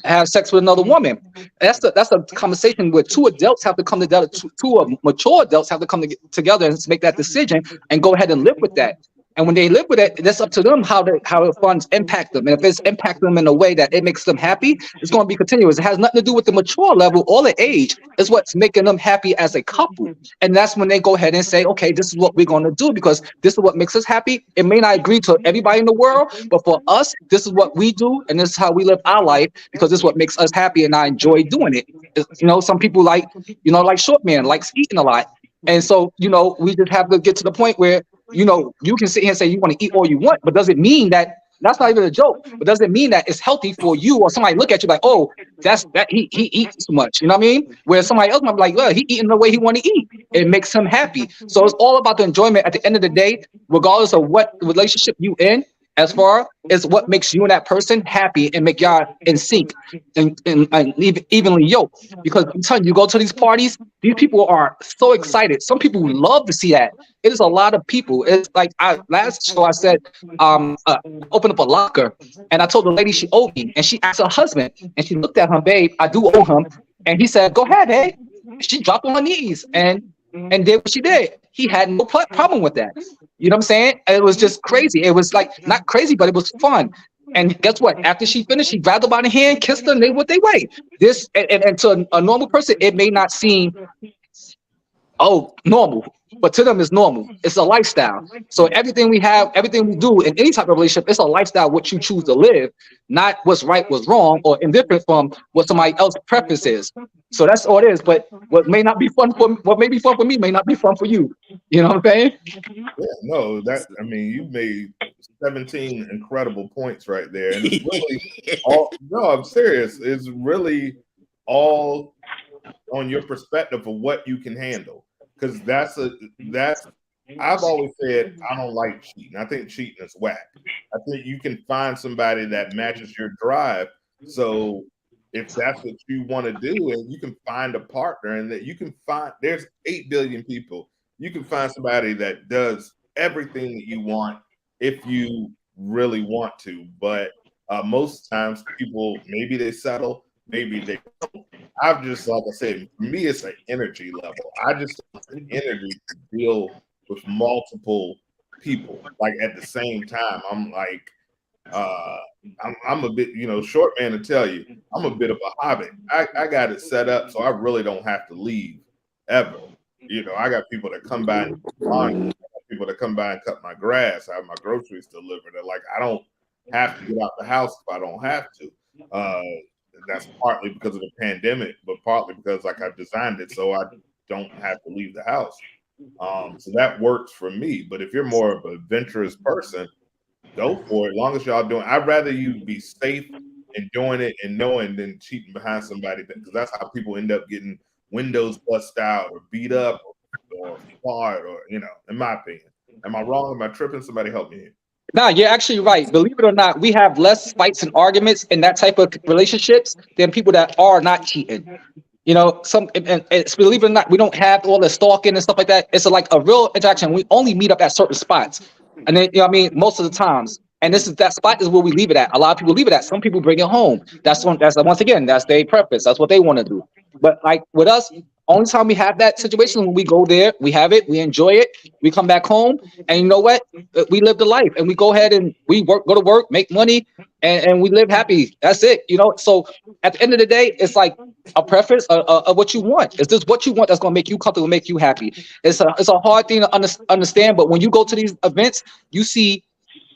have sex with another woman. That's a conversation where two adults have to come together. Two mature adults have to come together and make that decision and go ahead and live with that. And when they live with it, that's up to them how the funds impact them. And if it's impact them in a way that it makes them happy, it's going to be continuous. It has nothing to do with the mature level or the age. It's what's making them happy as a couple. And that's when they go ahead and say, okay, this is what we're going to do because this is what makes us happy. It may not agree to everybody in the world, but for us, this is what we do. And this is how we live our life because this is what makes us happy. And I enjoy doing it. Some people like short man, likes eating a lot. And so, we just have to get to the point where, you can sit here and say you want to eat all you want, but does it mean that's not even a joke, but does it mean that it's healthy for you or somebody look at you like, oh, he eats too much, you know what I mean? Where somebody else might be like, well, he eating the way he want to eat. It makes him happy. So it's all about the enjoyment at the end of the day, regardless of what relationship you in, as far as what makes you and that person happy and make y'all in sync and evenly yoked. Because I'm telling you, go to these parties, these people are so excited. Some people love to see that. It is a lot of people. It's like last show I said, open up a locker, and I told the lady she owed me, and she asked her husband, and she looked at him, babe, I do owe him, and he said, go ahead, hey. She dropped on her knees and did what she did. He had no problem with that. You know what I'm saying? It was just crazy. It was like not crazy, but it was fun. And guess what? After she finished, he grabbed her by the hand, kissed her, and they went their way. This and to a normal person, it may not seem normal, but to them it's normal. It's a lifestyle. So everything we have, everything we do in any type of relationship, it's a lifestyle what you choose to live, not what's right, what's wrong, or indifferent from what somebody else's preference is. So that's all it is. But what may be fun for me may not be fun for you. You know what I'm saying? Yeah, no, you made 17 incredible points right there. And it's really I'm serious. It's really all on your perspective of what you can handle. Because I've always said I don't like cheating. I think cheating is whack. I think you can find somebody that matches your drive. So if that's what you want to do, and you can find a partner, and that you can find, there's 8 billion people. You can find somebody that does everything that you want if you really want to. But most times people, maybe they settle, maybe they don't. I've just, like I said, for me, it's an energy level. I just have the energy to deal with multiple people like at the same time. I'm like, I'm a bit, short man to tell you, I'm a bit of a hobbit. I got it set up so I really don't have to leave ever. I got people that come by and laundry, people that come by and cut my grass. I have my groceries delivered. They're like, I don't have to get out the house if I don't have to. That's partly because of the pandemic, but partly because like I've designed it so I don't have to leave the house. So that works for me. But if you're more of an adventurous person, go for it. As long as y'all doing, I'd rather you be safe and doing it and knowing than cheating behind somebody, because that's how people end up getting windows bust out or beat up or fired, or in my opinion. Am I wrong? Am I tripping? Somebody help me here. Nah, you're actually right. Believe it or not, we have less fights and arguments in that type of relationships than people that are not cheating. And it's, believe it or not, we don't have all the stalking and stuff like that. It's like a real interaction. We only meet up at certain spots, and then most of the times. And that spot is where we leave it at. A lot of people leave it at. Some people bring it home. That's once again, that's their preference. That's what they want to do. But like with us, only time we have that situation when we go there, we have it, we enjoy it, we come back home, and you know what? We live the life, and we go ahead and we go to work, make money, and we live happy. That's it. So at the end of the day, it's like a preference of what you want. Is this what you want that's going to make you comfortable, make you happy? It's a hard thing to understand, but when you go to these events, you see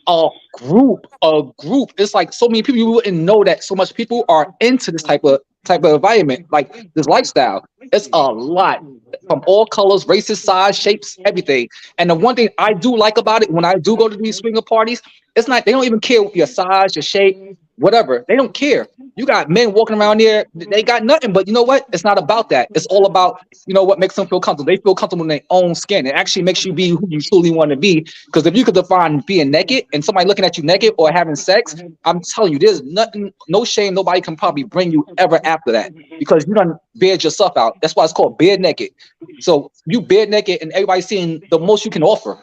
a group. It's like so many people, you wouldn't know that so much people are into this type of environment, like this lifestyle. It's a lot from all colors, races, size, shapes, everything. And the one thing I do like about it, when I do go to these swinger parties, it's not, they don't even care your size, your shape, whatever. They don't care. You got men walking around there, they got nothing, but you know what? It's not about that. It's all about, what makes them feel comfortable. They feel comfortable in their own skin. It actually makes you be who you truly want to be. Because if you could define being naked and somebody looking at you naked or having sex, I'm telling you, there's nothing, no shame, nobody can probably bring you ever after that, because you done bared yourself out. That's why it's called bare naked. So you bare naked and everybody's seeing the most you can offer.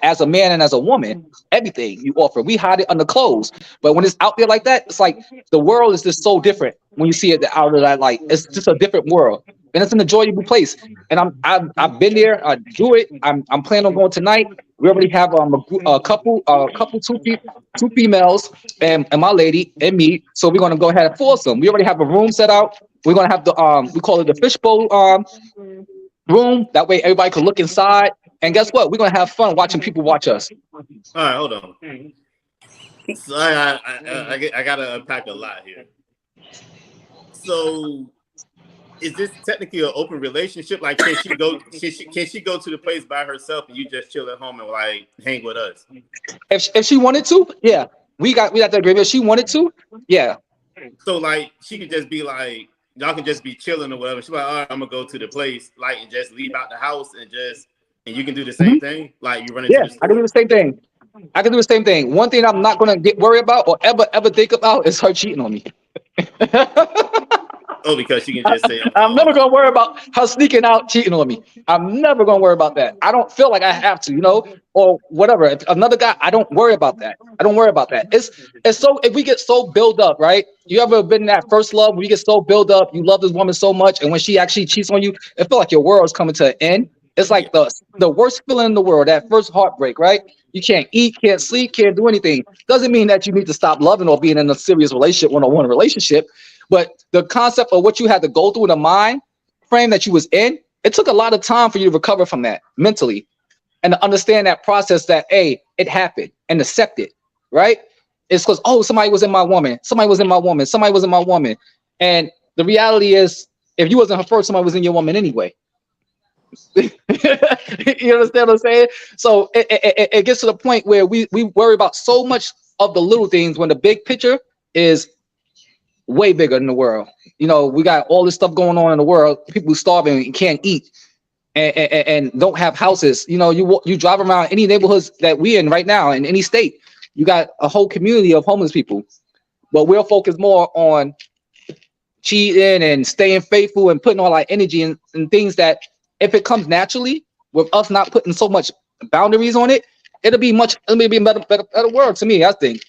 As a man and as a woman, everything you offer, we hide it under clothes. But when it's out there like that, it's like the world is just so different when you see it out of that light. It's just a different world, and it's an enjoyable place. And I've been there. I do it. I'm planning on going tonight. We already have a couple, two females, and my lady and me. So we're gonna go ahead and force them. We already have a room set out. We're gonna have the we call it the fishbowl room. That way everybody can look inside. And guess what? We're gonna have fun watching people watch us. All right, hold on. So I gotta unpack a lot here. So, is this technically an open relationship? Like, can she go? Can she go to the place by herself and you just chill at home and like hang with us? If she wanted to, yeah, we got the agreement. If she wanted to, yeah. So like, she could just be like, y'all can just be chilling or whatever. She's like, all right, I'm gonna go to the place, like, and just leave out the house and you can do the same thing. Like, you run into the store. I can do the same thing. I can do the same thing. One thing I'm not gonna worry about or ever think about is her cheating on me. Oh, because she can just say, I'm never gonna worry about her sneaking out, cheating on me. I'm never gonna worry about that. I don't feel like I have to, or whatever. If another guy, I don't worry about that. I don't worry about that. It's so, if we get so built up, right? You ever been in that first love where you get so built up, you love this woman so much, and when she actually cheats on you, it feels like your world's coming to an end. It's like the worst feeling in the world, that first heartbreak, right? You can't eat, can't sleep, can't do anything. Doesn't mean that you need to stop loving or being in a serious relationship, one-on-one relationship. But the concept of what you had to go through in the mind frame that you was in, it took a lot of time for you to recover from that mentally and to understand that process that, hey, it happened, and accept it, right? It's because, somebody was in my woman. Somebody was in my woman. Somebody was in my woman. And the reality is, if you wasn't her first, somebody was in your woman anyway. You understand what I'm saying? So it gets to the point where we worry about so much of the little things when the big picture is way bigger than the world. We got all this stuff going on in the world. People starving and can't eat and don't have houses. You drive around any neighborhoods that we in right now in any state, you got a whole community of homeless people. But we'll focus more on cheating and staying faithful and putting all our energy in things that, if it comes naturally with us not putting so much boundaries on it, it'll be a better world to me. I think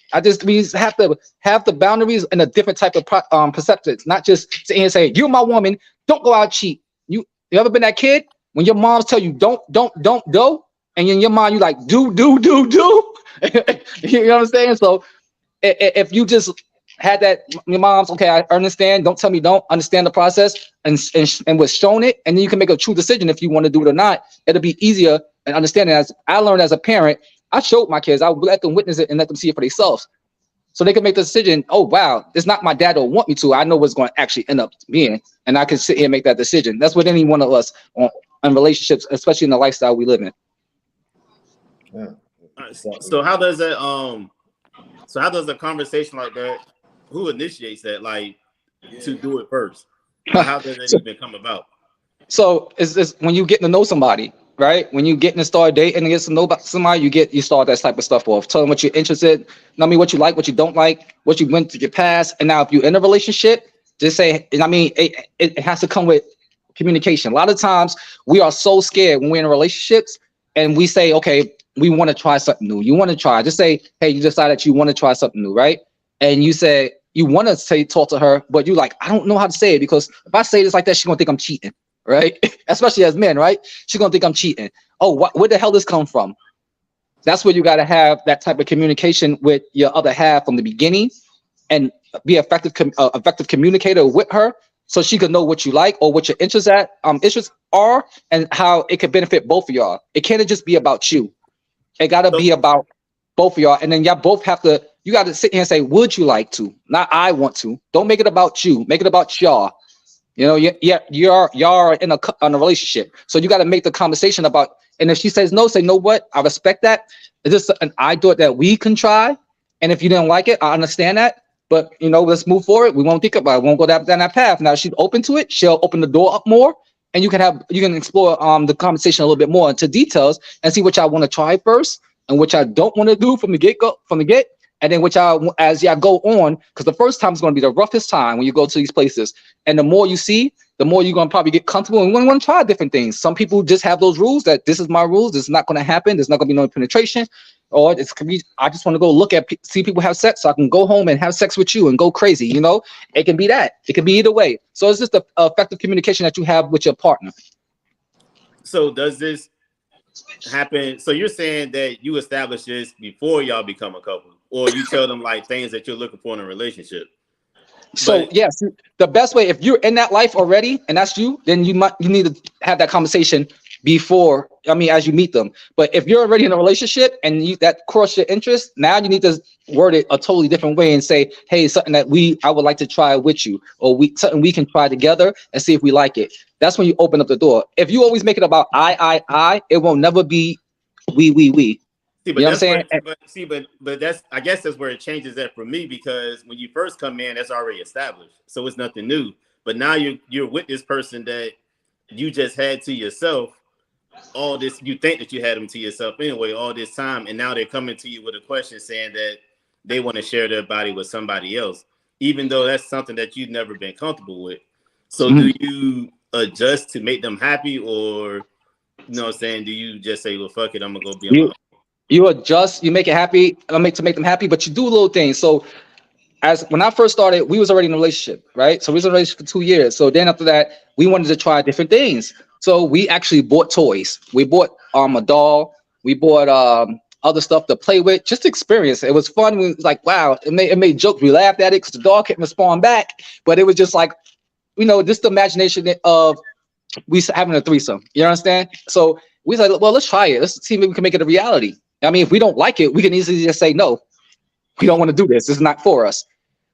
we have to have the boundaries and a different type of perspectives, not just sit here and say, you're my woman, don't go out cheat. You ever been that kid when your moms tell you don't go, and in your mind you like do. You know what I'm saying? So if you just had that, your mom's okay, I understand, don't tell me don't, understand the process, and was shown it, and then you can make a true decision if you want to do it or not. It'll be easier and understanding. As I learned as a parent, I showed my kids, I would let them witness it and let them see it for themselves, so they can make the decision. Oh wow, it's not my dad don't want me to, I know what's going to actually end up being, and I can sit here and make that decision. That's what any one of us in relationships, especially in the lifestyle we live in. Yeah. So how does that so how does a conversation like that, who initiates that, like, to do it first? Or how does it even come about? So it's when you get to know somebody, right? When you get to start dating and get to know about somebody, you start that type of stuff off. Tell them what you're interested, I mean, what you like, what you don't like, what you went to your past. And now if you're in a relationship, just say, I mean, it has to come with communication. A lot of times we are so scared when we're in relationships and we say, okay, we want to try something new. You want to try, just say, hey, you decide that you want to try something new, right? And you say, you want to say, talk to her, but you like, I don't know how to say it, because if I say this like that, she's going to think I'm cheating, right? Especially as men, right? She's going to think I'm cheating. Oh, where the hell this come from? That's where you got to have that type of communication with your other half from the beginning, and be effective communicator with her, so she can know what you like or what your interests are, and how it could benefit both of y'all. It can't just be about you. It got to be about both of y'all. And then y'all both have to, you got to sit here and say, would you like to? Not I want to. Don't make it about you. Make it about y'all. You know, y'all are in a relationship. So you got to make the conversation about, and if she says no, say, no, what? I respect that. Is this an idea that we can try? And if you didn't like it, I understand that. But, you know, let's move forward. We won't think about it. We won't go down that path. Now, if she's open to it, she'll open the door up more. And you can explore the conversation a little bit more into details and see what y'all want to try first and what y'all don't want to do from the get, and then which as y'all go on, because the first time is going to be the roughest time when you go to these places. And the more you see, the more you're going to probably get comfortable and want to try different things. Some people just have those rules that this is my rules. This is not going to happen. There's not going to be no penetration. Or I just want to go see people have sex, so I can go home and have sex with you and go crazy. You know, it can be that. It can be either way. So it's just the effective communication that you have with your partner. So does this happen? So you're saying that you establish this before y'all become a couple, or you tell them like things that you're looking for in a relationship? So yes, the best way, if you're in that life already and that's you, then you need to have that conversation before, as you meet them. But if you're already in a relationship and that cross your interest, now you need to word it a totally different way and say, hey, something that I would like to try with you, or something we can try together and see if we like it. That's when you open up the door. If you always make it about I, it won't never be we. See, but you know what I'm saying? But that's, I guess that's where it changes that for me, because when you first come in, that's already established, so it's nothing new. But now you're with this person that you just had to yourself all this. You think that you had them to yourself anyway all this time, and now they're coming to you with a question saying that they want to share their body with somebody else, even though that's something that you've never been comfortable with. So do you adjust to make them happy, or you know what I'm saying, do you just say, well, fuck it, I'm gonna go be on my own? You adjust, you make it happy, to make them happy, but you do little things. So when I first started, we was already in a relationship, right? So we was in a relationship for 2 years. So then after that, we wanted to try different things. So we actually bought toys. We bought a doll. We bought other stuff to play with, just to experience. It was fun. We was like, wow, it made jokes. We laughed at it because the doll kept responding back. But it was just like, just the imagination of we having a threesome. You understand? So we was like, well, let's try it. Let's see if we can make it a reality. If we don't like it, we can easily just say, no, we don't want to do this. This is not for us.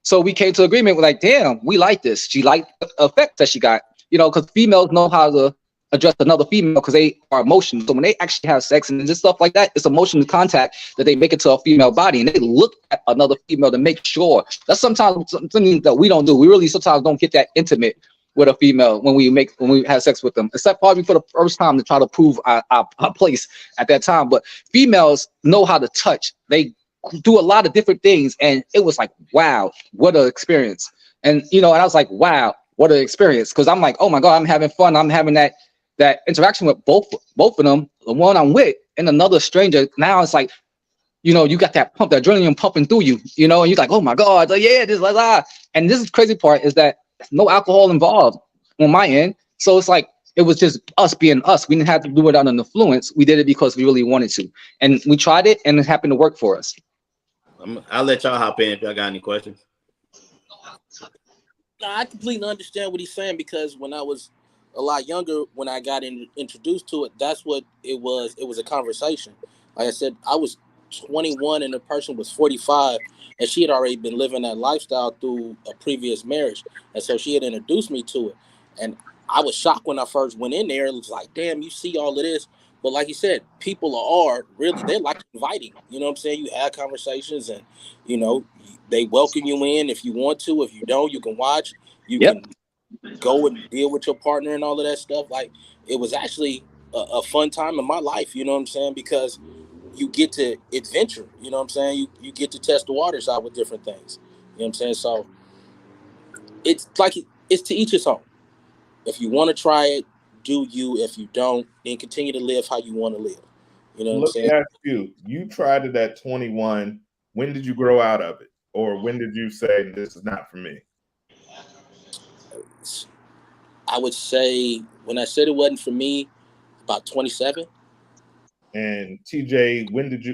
So we came to agreement. We're like, damn, we like this. She liked the effect that she got, because females know how to address another female because they are emotional. So when they actually have sex and just stuff like that, it's emotional contact that they make it to a female body, and they look at another female to make sure. That's sometimes something that we don't do. We really sometimes don't get that intimate with a female when we have sex with them, except probably for the first time to try to prove our place at that time. But females know how to touch. They do a lot of different things, and it was like, wow, what an experience. And and I was like, wow, what an experience, because I'm like, oh my god, I'm having fun. I'm having that interaction with both of them, the one I'm with and another stranger. Now it's like, you got that pump, that adrenaline pumping through you, and you're like, oh my god, like, yeah, this and this is crazy part is that no alcohol involved on my end. So it's like It was just us being us. We didn't have to do it under influence. We did it because we really wanted to, and we tried it, and it happened to work for us. I'll let y'all hop in if y'all got any questions. I completely understand what he's saying because when I was a lot younger, when I got introduced to it, that's what it was. It was a conversation. Like I said, I was 21 and the person was 45, and she had already been living that lifestyle through a previous marriage, and so she had introduced me to it, and I was shocked when I first went in there. It was like, damn, you see all of this. But like you said, people are really, they're like inviting. You know what I'm saying? You have conversations, and you know they welcome you in if you want to. If you don't, you can watch. You Yep. can go and deal with your partner and all of that stuff. Like it was actually a fun time in my life. You know what I'm saying? Because you get to adventure. You know what I'm saying? You get to test the waters out with different things. You know what I'm saying? So it's like it's to each his own. If you want to try it, do you. If you don't, then continue to live how you want to live. You know what I'm Let saying? me ask you, you tried it at 21. When did you grow out of it? Or when did you say this is not for me? I would say when I said it wasn't for me, about 27. And TJ,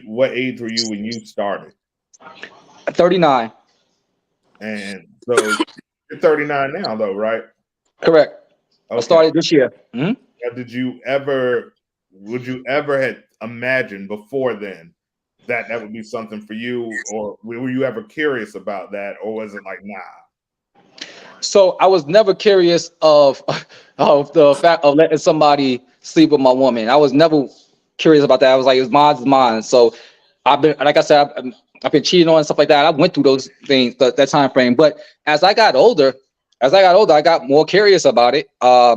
what age were you when you started? 39. And so you're 39 now though, right? Correct. I Okay. started this year. Mhm. Now, would you ever had imagined before then that that would be something for you, or were you ever curious about that, or was it like, nah? So I was never curious of of the fact of letting somebody sleep with my woman. I was never curious about that. I was like, it's mine, it's mine. So I've been, like I said, I've been cheating on and stuff like that. I went through those things, that time frame. But as I got older, I got more curious about it. I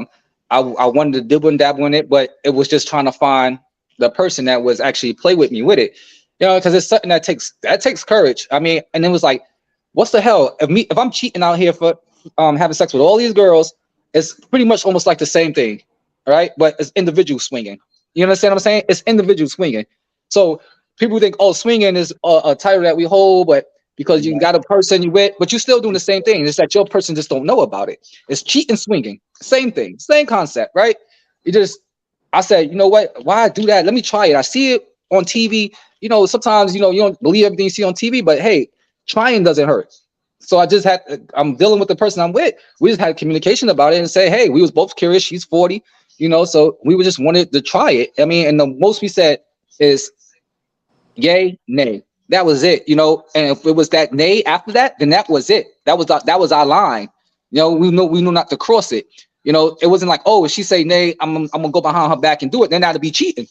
wanted to dibble and dabble in it, but it was just trying to find the person that was actually play with me with it. You know, because it's something that takes courage. I mean, and it was like, what's the hell? If I'm cheating out here for having sex with all these girls, it's pretty much almost like the same thing, right? But it's individual swinging. You understand what I'm saying? It's individual swinging. So people think, oh, swinging is a title that we hold, but because you got a person you with, but you're still doing the same thing. It's that your person just don't know about it. It's cheating, swinging, same thing, same concept, right? You just, I said, you know what? Why do that? Let me try it. I see it on TV. You know, sometimes you don't believe everything you see on TV, but hey, trying doesn't hurt. So I'm dealing with the person I'm with. We just had communication about it and say, hey, we was both curious. She's 40, so we just wanted to try it. I mean, and the most we said is yay, nay. That was it, and if it was that nay after that, then that was it. That was our line. We knew not to cross it. It wasn't like, oh, if she say nay, I'm gonna go behind her back and do it. Then that'd be cheating.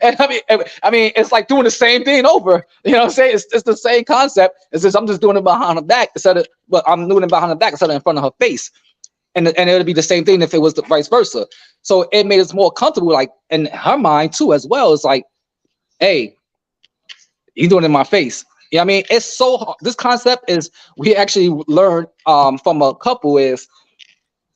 And I mean, it's like doing the same thing over. You know what I'm saying? It's the same concept. It's just I'm just doing it behind her back but I'm doing it behind her back instead of in front of her face. And it would be the same thing if it was the vice versa. So it made us more comfortable, like in her mind too, as well. It's like, hey, you doing it in my face. You know what I mean? It's so hard. This concept is we actually learned from a couple is,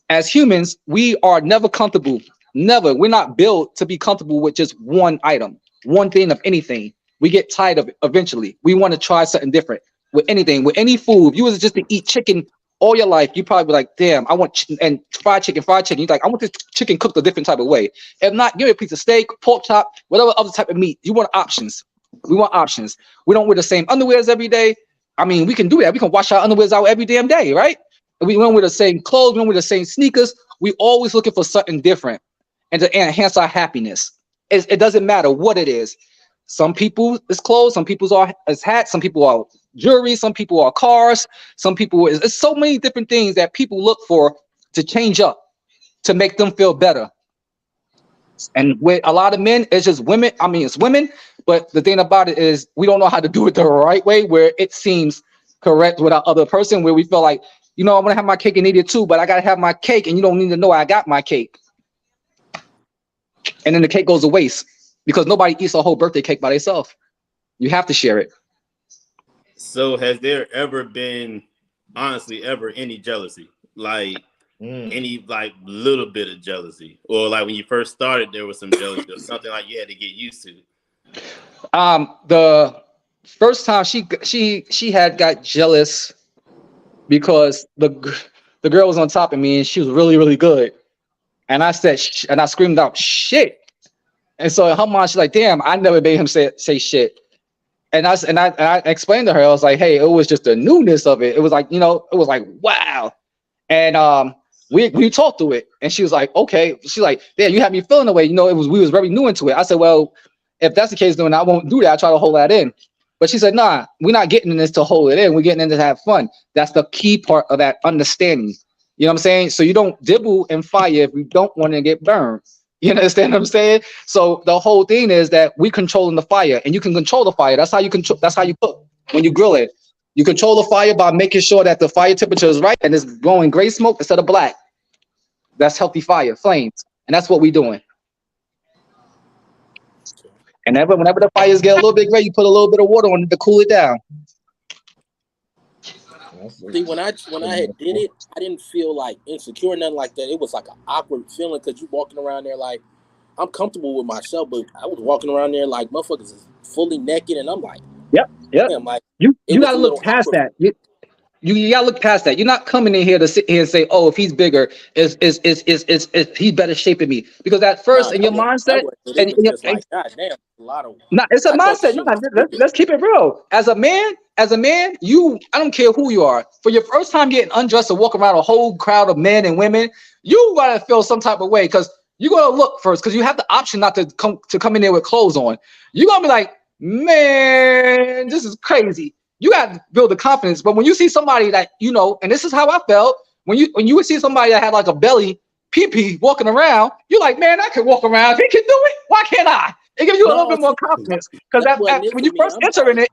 as humans, we are never comfortable. Never. We're not built to be comfortable with just one item, one thing of anything. We get tired of it eventually. We want to try something different with anything, with any food. If you was just to eat chicken all your life, you probably be like, damn, I want and fried chicken. You're like, I want this chicken cooked a different type of way. If not, give me a piece of steak, pork chop, whatever other type of meat. You want options. We want options. We don't wear the same underwears every day. I mean, we can do that. We can wash our underwears out every damn day, right? We don't wear the same clothes. We don't wear the same sneakers. We always looking for something different and to enhance our happiness. It doesn't matter what it is. Some people is clothes. Some people's are is hats. Some people are jewelry. Some people are cars. Some people it's so many different things that people look for to change up, to make them feel better. And with a lot of men, it's just women. I mean, it's women, but the thing about it is we don't know how to do it the right way where it seems correct with our other person, where we feel like, I want to have my cake and eat it too, but I got to have my cake and you don't need to know I got my cake. And then the cake goes to waste because nobody eats a whole birthday cake by themselves. You have to share it. So has there ever been, honestly, ever any jealousy? Like any like little bit of jealousy? Or like when you first started, there was some jealousy or something like you had to get used to? The first time she had got jealous because the girl was on top of me and she was really, really good. And I said, and I screamed out, shit. And so in her mind, she's like, damn, I never made him say shit. And I explained to her, I was like, hey, it was just the newness of it. It was like, it was like, wow. And we talked through it, and she was like, okay. She's like, yeah, you had me feeling the way, we was very new into it. I said, well, if that's the case, then I won't do that. I try to hold that in. But she said, nah, we're not getting in this to hold it in. We're getting in to have fun. That's the key part of that understanding. You know what I'm saying? So you don't dibble in fire if you don't want to get burned. You understand what I'm saying? So the whole thing is that we controlling the fire, and you can control the fire. That's how you control. That's how you cook when you grill it. You control the fire by making sure that the fire temperature is right and it's blowing gray smoke instead of black. That's healthy fire, flames, and that's what we're doing. And whenever the fires get a little bit gray, you put a little bit of water on it to cool it down. See, when I had did it, I didn't feel like insecure or nothing like that. It was like an awkward feeling because you walking around there like I'm comfortable with myself, but I was walking around there like motherfuckers is fully naked, and I'm like, yep. damn, like you it was gotta a look little past awkward. that. You gotta look past that. You're not coming in here to sit here and say, "Oh, if he's bigger, is he's better shape than me?" Because at first, Nah, in your that mindset, wasn't it. It and was just like, God damn, a lot of. no, it's a I thought the mindset. shit No, was stupid. let's keep it real. As a man, I don't care who you are. For your first time getting undressed or walking around a whole crowd of men and women, you gotta feel some type of way because you gotta look first because you have the option not to come in there with clothes on. You gonna be like, man, this is crazy. You gotta build the confidence. But when you see somebody that and this is how I felt when you would see somebody that had like a belly pee walking around, you're like, man, I can walk around. If he can do it, why can't I? It gives you a little No, bit more see, confidence because that wasn't it when for you me. first I'm enter in like, it,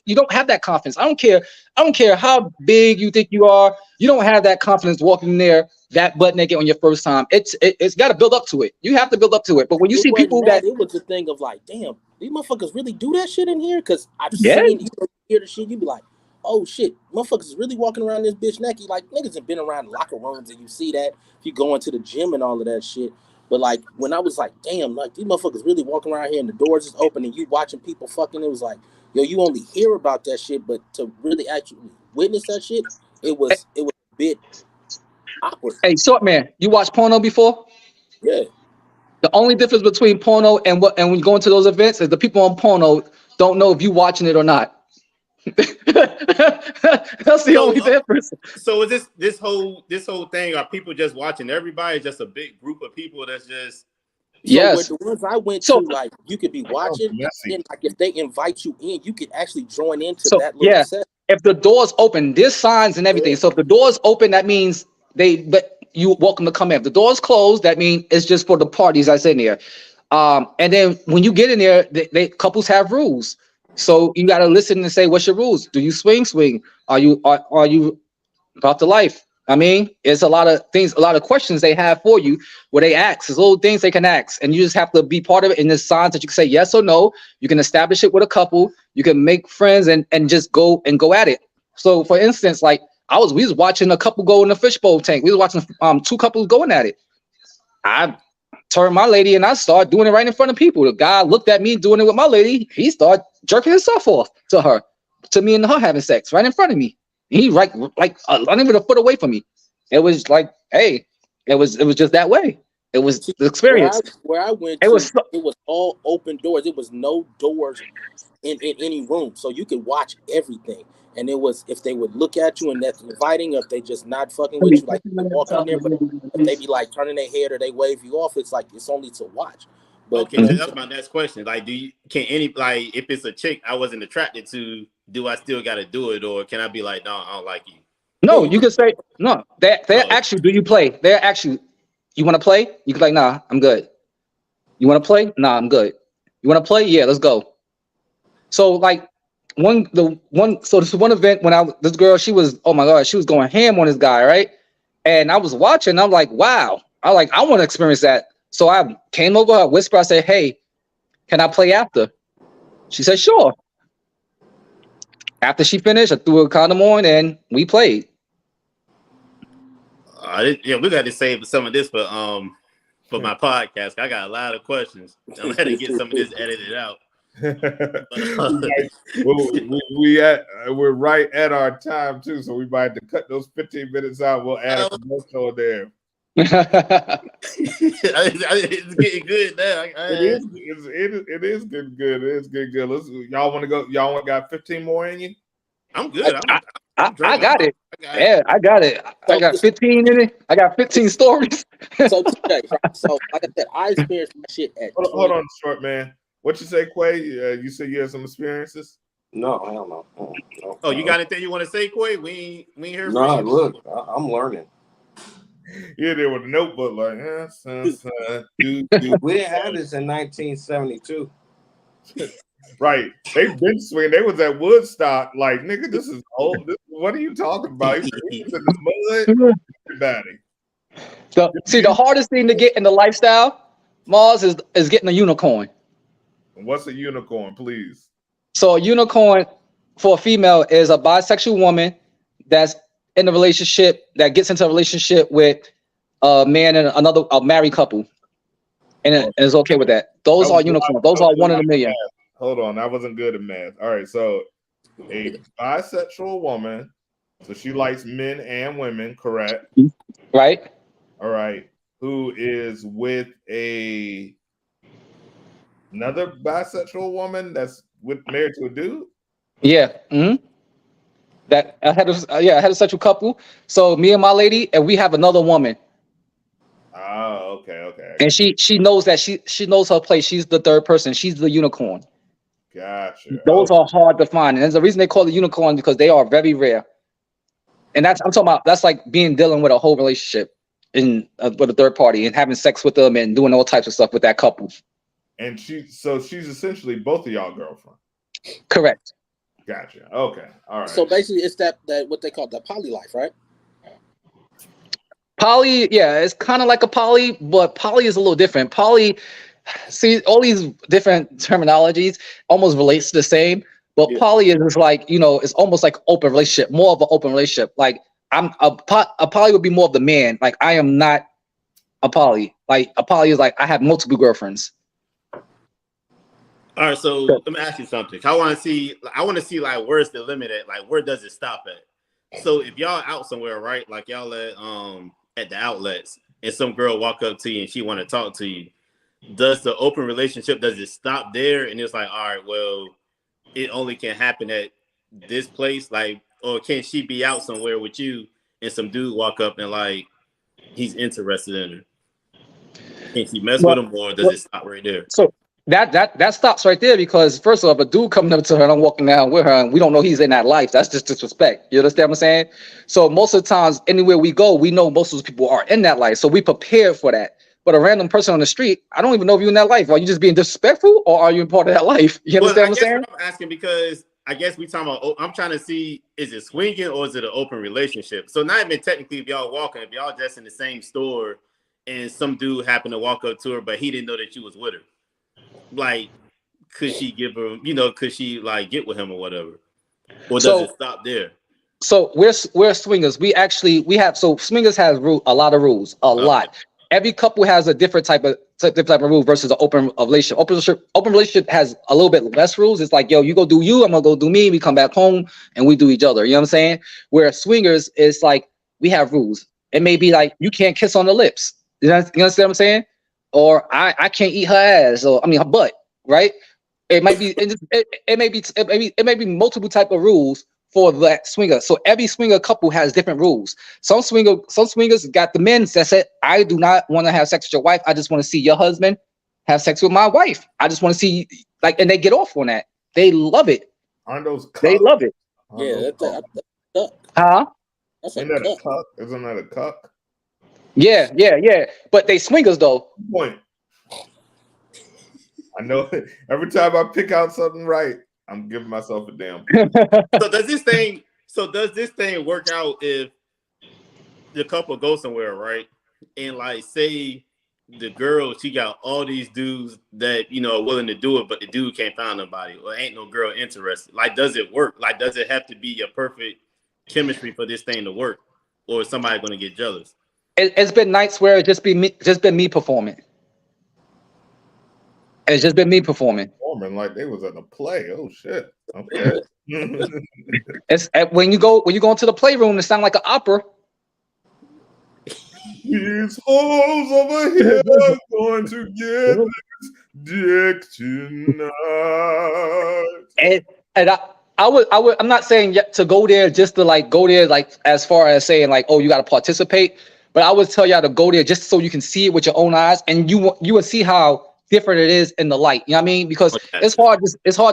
you don't have that confidence. I don't care how big you think you are. You don't have that confidence walking in there that butt naked on your first time. It's got to build up to it. You have to build up to it. But when you it see wasn't people that. that, It was a thing of like, damn, these motherfuckers really do that shit in here? Because I've yeah, seen, you hear the shit, you be like, oh shit, motherfuckers is really walking around this bitch naked. Like, niggas have been around locker rooms and you see that if you go into the gym and all of that shit. But like, when I was like, damn, like these motherfuckers really walking around here and the doors is open and you watching people fucking, it was like, yo, you only hear about that shit, but to really actually witness that shit, it was a bit awkward. hey, short man, you watch porno before? Yeah. The only difference between porno and when you go into those events is the people on porno don't know if you watching it or not. That's the So, only difference. so is this whole thing? Are people just watching everybody? Just a big group of people that's just So with Yes. the ones I went So to, like you could be Sounds watching, messy. and like if they invite you in, you could actually join into so that little yeah, set. if the doors open, there's signs and everything. So if the doors open, that means but you welcome to come in. If the doors closed, that means it's just for the parties that's in there. And then when you get in there, couples have rules. So you got to listen and say, what's your rules? Do you swing? Swing? Are you about the life? I mean, it's a lot of things, a lot of questions they have for you where they ask. There's little things they can ask, and you just have to be part of it. And there's signs that you can say yes or no. You can establish it with a couple. You can make friends and just go at it. So, for instance, like we was watching a couple go in the fishbowl tank. We was watching two couples going at it. I turned my lady and I started doing it right in front of people. The guy looked at me doing it with my lady. He started jerking himself off to me and her having sex right in front of me. He like not even a foot away from me. It was like, hey, it was just that way. It was See, the experience. where I went It was to, it was all open doors. It was no doors in any room, so you could watch everything. And it was if they would look at you and that's inviting, or if they just not fucking with you, like you can walk in there. But if they be like turning their head or they wave you off, it's like it's only to watch. But okay. That's my next question. Like, if it's a chick I wasn't attracted to, do I still got to do it, or can I be like, no, I don't like you? no, you you can. can say no. They're Oh, actually, do you play? They're actually, you want to play? You can be like, nah, I'm good. You want to play? Nah, I'm good. You want to play? Yeah, let's go. So like so this one event when this girl, she was, oh my god, she was going ham on this guy, right? And I was watching, I'm like, wow, I want to experience that. So I came over, I whispered, I said, hey, can I play after? She said, sure. After she finished, I threw a condom on and we played. yeah, we got to save some of this for my podcast. I got a lot of questions. I'm gonna get some of this edited out. We're right at our time too, so we might have to cut those 15 minutes out. We'll add a commercial there. It's getting good now. It is good. It is good. Let's, y'all want to go? Y'all got 15 more in you? I'm good. I drinking. got it. I got Yeah, I got it. I So, got 15 in it. I got 15 stories. so TJ, so like I said, I experienced my shit at Hold 20. on, short man. What you say, Quay? You said you had some experiences. No, hell no. No. Oh, you got anything you want to say, Quay? We ain't heard from No, you. look, I'm learning. Yeah, there with a notebook, like, We didn't have this in 1972. Right. They've been swinging. They was at Woodstock, like, nigga, this is old. What are you talking about? He was in the mud. Everybody. See, the hardest thing to get in the lifestyle, Mars, is getting a unicorn. What's a unicorn, please? So a unicorn for a female is a bisexual woman that's in a relationship, that gets into a relationship with a man and a married couple, and is okay with that. Those are unicorns. Those are one in a million. Hold on, I wasn't good at math. All right, so a bisexual woman, so she likes men and women, correct? Right. All right, who is with another bisexual woman that's married to a dude? Yeah. Mm-hmm. That I had a heterosexual couple. So me and my lady, and we have another woman. Oh, okay. And she knows that she knows her place. She's the third person. She's the unicorn. Gotcha. Those are hard to find, and there's a reason they call it unicorn, because they are very rare. And I'm talking about, that's like dealing with a whole relationship with a third party and having sex with them and doing all types of stuff with that couple. And she's essentially both of y'all girlfriend. Correct. Gotcha. Okay. All right. So basically, it's that what they call the poly life, right? Poly, yeah, it's kind of like a poly, but poly is a little different. Poly, see, all these different terminologies almost relates to the same, but poly is like, it's almost like open relationship, more of an open relationship. Like a poly would be more of the man. Like I am not a poly. Like a poly is like I have multiple girlfriends. All right, so let me ask you something. I want to see like where's the limit at? Like where does it stop at? So if y'all out somewhere, right? Like y'all at the outlets, and some girl walk up to you and she want to talk to you, does the open relationship, does it stop there? And it's like, all right, well, it only can happen at this place, like, or can she be out somewhere with you and some dude walk up and like he's interested in her? Can she mess with him, or does it stop right there? So that stops right there, because first off, a dude coming up to her and I'm walking down with her and we don't know he's in that life, that's just disrespect. You understand what I'm saying? So most of the times, anywhere we go, we know most of those people are in that life, so we prepare for that. But a random person on the street, I don't even know if you're in that life. Are you just being disrespectful, or are you in part of that life? You understand what I'm saying? I'm asking because I guess we talking about, I'm trying to see, is it swinging or is it an open relationship? So not even technically if y'all walking, if y'all just in the same store and some dude happened to walk up to her, but he didn't know that you was with her. Like, could she give her, could she like get with him or whatever? Or does it stop there? So we're swingers. We have, so swingers has a lot of rules, a lot. Every couple has a different type of rule versus an open relationship. Open relationship has a little bit less rules. It's like, yo, you go do you, I'm gonna go do me. We come back home and we do each other. You know what I'm saying? Where swingers is like, we have rules. It may be like, you can't kiss on the lips. You understand what I'm saying? Or I can't eat her ass, or her butt, right? It might be it may be multiple type of rules for that swinger. So every swinger couple has different rules. Some swingers got the men that said, I do not want to have sex with your wife. I just want to see your husband have sex with my wife. I just want to see, like, and they get off on that. They love it. Aren't those cuck? They love it. Yeah, that's a cuck. Huh? Isn't that a cuck? Isn't that a cuck? Yeah. But they swingers though. Point. I know every time I pick out something right, I'm giving myself a damn. So does this thing work out if the couple goes somewhere, right? And like, say the girl, she got all these dudes that are willing to do it, but the dude can't find nobody, or ain't no girl interested. Like, does it work? Like, does it have to be a perfect chemistry for this thing to work, or is somebody going to get jealous? It's been nights where it's just been me performing. It's just been me performing. Like they was in a play. Oh shit. Okay. It's when you go into the playroom, it sounds like an opera. These hoes over here are going to get dick tonight. And I'm not saying yet to go there just to like go there like as far as saying like, oh, you got to participate, but I would tell y'all to go there just so you can see it with your own eyes, and you will see how different it is in the light. You know what I mean? Because it's hard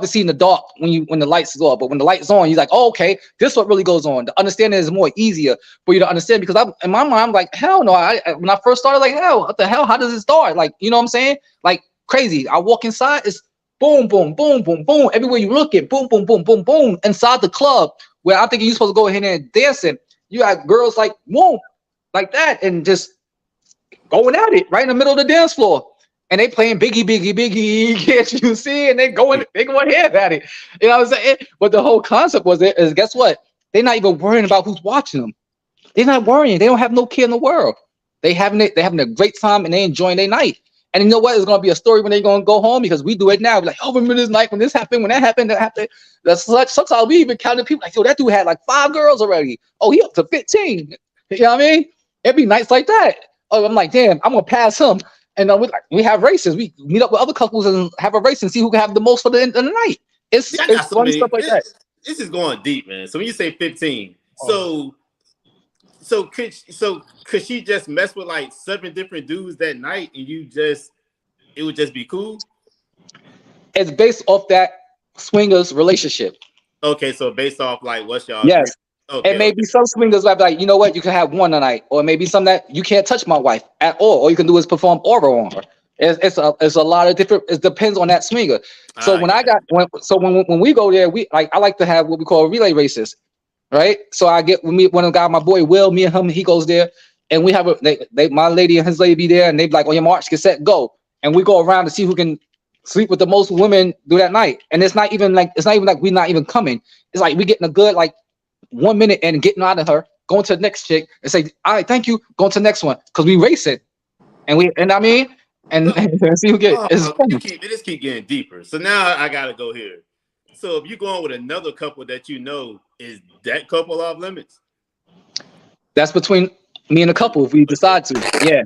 to see in the dark when the lights is off, but when the light's on, you're like, oh, okay, this is what really goes on. The understanding is more easier for you to understand, because in my mind, I'm like, hell no. When I first started, like, hell, what the hell? How does it start? Like, you know what I'm saying? Like crazy. I walk inside, it's boom, boom, boom, boom, boom. Everywhere you look at, boom, boom, boom, boom, boom. Inside the club where I'm thinking you're supposed to go ahead and dancing, you got girls like boom, like that, and just going at it right in the middle of the dance floor. And they playing Biggie, Biggie, Biggie, can't you see? And they going ahead at it. You know what I'm saying? But the whole concept is guess what? They're not even worrying about who's watching them. They're not worrying. They don't have no care in the world. They're having a great time and they enjoying their night. And you know what? It's gonna be a story when they're gonna go home, because we do it now. We're like, oh, remember this night when this happened, when that happened, that happened. That's such. Sometimes we even counted people like, yo, that dude had like 5 girls already. Oh, he up to 15. You know what I mean? It'd be nights like that. Oh, I'm like, damn, I'm gonna pass him. And we have races. We meet up with other couples and have a race and see who can have the most for the end of the night. It's fun stuff like that. This is going deep, man. So when you say 15, so could she just mess with like 7 different dudes that night, and it would just be cool? It's based off that swingers relationship. Okay, so based off like what's y'all? Yes. Okay, it may be some swingers that be like, you know what, you can have one tonight, or maybe some that you can't touch my wife at all. All you can do is perform oral on her. It's a lot of different. It depends on that swinger. So when we go there, I like to have what we call relay races, right? So I get with me one of the guys, my boy Will, me and him, he goes there, and we have my lady and his lady be there, and they be like, on your march, get set, go, and we go around to see who can sleep with the most women do that night. And it's not even like we're not even coming. It's like we getting a good like 1 minute and getting out of her, going to the next chick and say, all right, thank you, going to the next one, because we racing, and I mean, and see who get. It keep getting deeper. So now I gotta go here. So if you're going with another couple that you know, is that couple off limits? That's between me and a couple if we decide to. Yeah.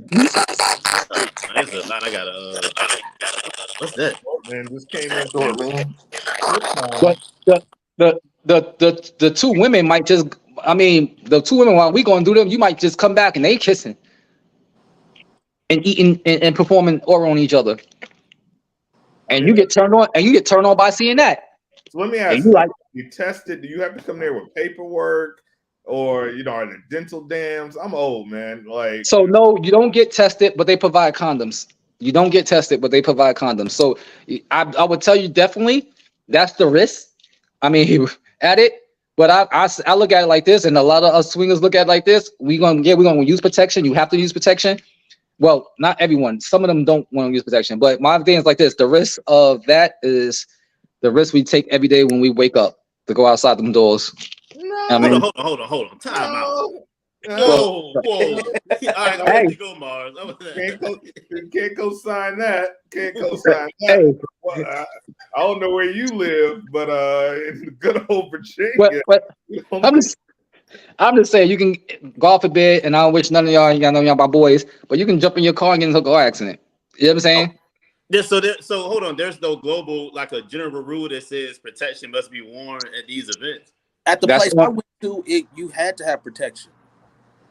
That's a lot. I gotta. What's that? Oh, man, this came in door, man. But the 2 women might just. I mean, the 2 women while we going to do them, you might just come back and they kissing and eating and performing oral on each other, and you get turned on by seeing that. So let me ask you test it? Do you have to come there with paperwork, or are there dental dams? I'm old, man. Like, so no, you don't get tested, but they provide condoms. You don't get tested, but they provide condoms. So I would tell you definitely that's the risk. I mean, at it, but I look at it like this, and a lot of us swingers look at it like this. We're gonna use protection. You have to use protection. Well, not everyone. Some of them don't want to use protection. But my thing is like this: the risk of that is the risk we take every day when we wake up to go outside them doors. no. I mean, Hold on. Time out. No. Whoa. All right, I'm ready to go, Mars. Can't co-sign that. Can't co-sign that. Well, I don't know where you live, but in the good old Virginia. I'm just saying, you can, God forbid, and I don't wish none of y'all know my boys, but you can jump in your car and get into a car accident. You know what I'm saying? So hold on. There's no global, like a general rule that says protection must be worn at these events. At the place I went to, you had to have protection.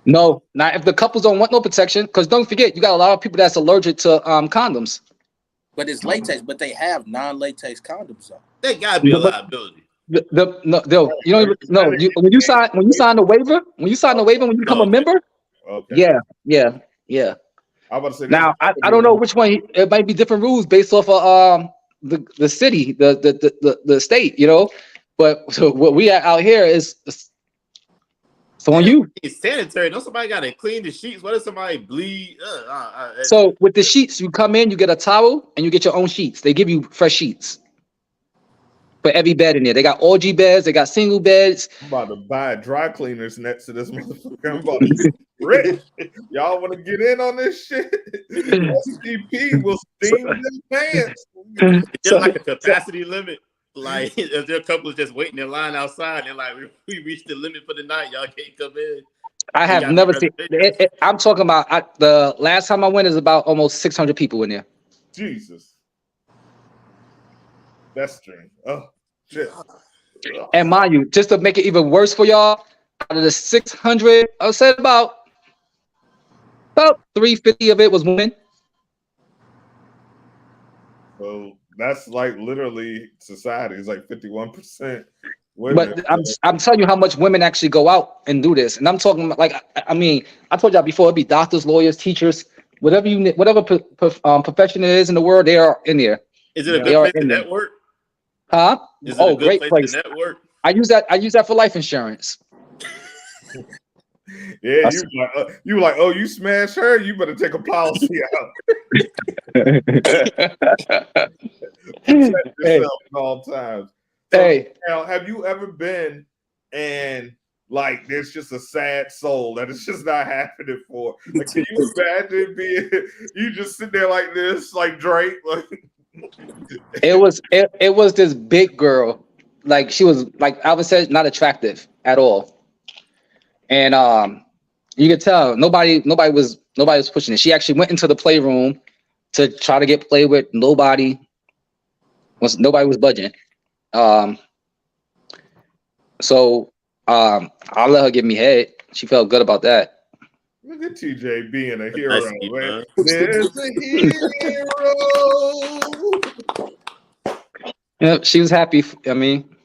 No, not if the couples don't want no protection, because don't forget, you got a lot of people that's allergic to condoms. But it's latex, but they have non-latex condoms though. That gotta be a liability. When you sign the waiver, when you become a member, okay. Yeah. I'm about to say now I don't know which one. It might be different rules based off of the city, the state, But so what we are out here is so on you. It's sanitary. Don't somebody gotta clean the sheets? What if somebody bleed? So with the sheets, you come in, you get a towel, and you get your own sheets. They give you fresh sheets for every bed in there. They got orgy beds, they got single beds. I'm about to buy dry cleaners next to this motherfucker. I'm about to get rich. Y'all want to get in on this shit? SCP will steam their pants. It's like a capacity limit. Like if there are couples just waiting in line outside, and like we reached the limit for the night, y'all can't come in. I They have got never the seen reservations. it. I'm talking about the last time I went is about almost 600 people in there. Jesus, that's strange. Oh shit. Ugh. And mind you, just to make it even worse for y'all, out of the 600, I said about 350 of it was women. So that's like literally society is like 51% women. But I'm telling you how much women actually go out and do this. And I'm talking about, like, I mean, I told y'all before, it'd be doctors, lawyers, teachers, whatever profession it is in the world, they are in there. Is it a They good are place to in there. network? Huh? Is it a Oh, good great place to place. network? I use that for life insurance. Yeah, you were like, oh, you smash her, you better take a policy out. Protect Hey, yourself at all times. So hey, now, have you ever been and like there's just a sad soul that it's just not happening for? Like, can you imagine being you just sit there like this, like Drake? Like, it was this big girl, like she was, like Alvin said, not attractive at all, and you could tell nobody was pushing it. She actually went into the playroom to try to get played with. Nobody was budging. Um, so I let her give me head. She felt good about that. look at TJ being a A hero, nice feat, man. man. There's a hero. You know, she was happy. I mean,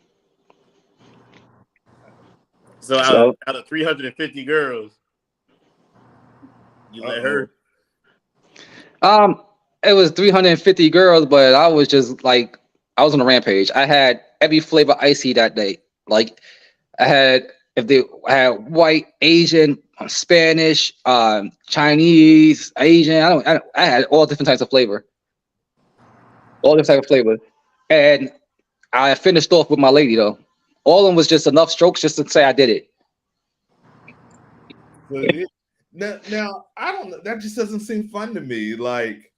So so out of 350 girls, you let Uh-oh. her. it was 350 girls, but I was just like, I was on a rampage. I had every flavor icy that day. Like I had, if they I had white, Asian, Spanish, Chinese, Asian. I had all different types of flavor, all different types of flavor, and I finished off with my lady though. All of them was just enough strokes just to say I did it. Now, I don't know. That just doesn't seem fun to me. Like,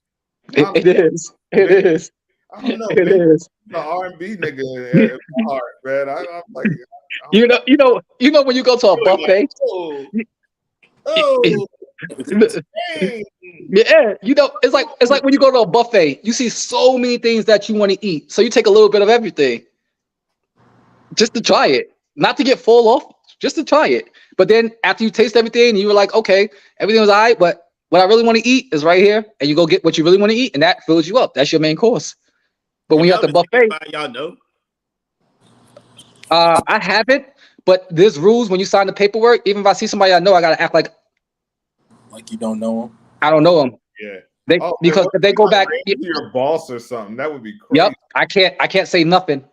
It, my it is. It maybe, is. I don't know. It Maybe is. the R&B nigga in my heart, man. I'm like, I'm You know when you go to a really like, buffet. oh, oh, dang. Yeah, it's like when you go to a buffet, you see so many things that you want to eat. So you take a little bit of everything just to try it. Not to get full off, just to try it. But then after you taste everything, you were like, okay, everything was all right, but what I really want to eat is right here. And you go get what you really want to eat, and that fills you up. That's your main course. But Have when you're y'all at the been seeing buffet, anybody y'all know? I haven't, but there's rules when you sign the paperwork. Even if I see somebody I know, I gotta act like you don't know them. I don't know them. Yeah. They Oh, man, because what if if they you go like back, ran into your boss or something? That would be crazy. yep, I can't say nothing.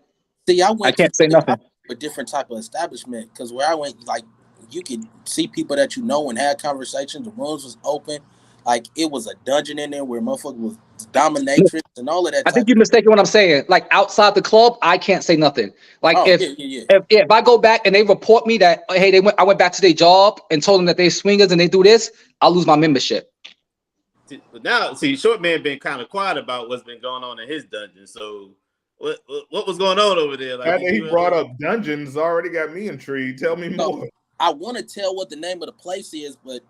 See, I can't say nothing. a different type of establishment because where I went, like you could see people that you know and had conversations. The rooms was open, like it was a dungeon in there where motherfucker was dominatrix and all of that I think type you're of. mistaken what I'm saying. Like outside the club, I can't say nothing. Like Oh if yeah. if I go back and they report me that hey I went back to their job and told them that they swingers and they do this, I'll lose my membership. But now, see, Short Man been kind of quiet about what's been going on in his dungeon. So, what was going on over there? Like, After he brought up dungeons, already got me intrigued. Tell me more. I want to tell what the name of the place is, but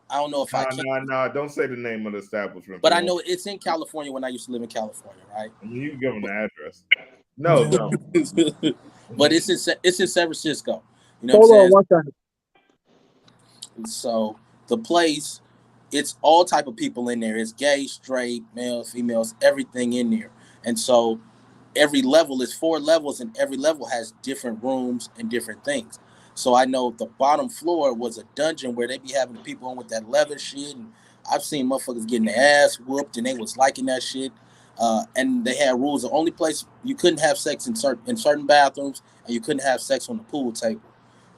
I don't know if I can. Nah. Don't say the name of the establishment. But I know it's in California when I used to live in California, right? I mean, you can give them the address. No. But it's in San Francisco. You know Hold what I'm on saying? one second. So the place, it's all type of people in there. It's gay, straight, males, females, everything in there. And so every level is 4 levels, and every level has different rooms and different things. So I know the bottom floor was a dungeon where they be having people on with that leather shit, and I've seen motherfuckers getting their ass whooped, and they was liking that shit. And they had rules. The only place you couldn't have sex in certain bathrooms, and you couldn't have sex on the pool table.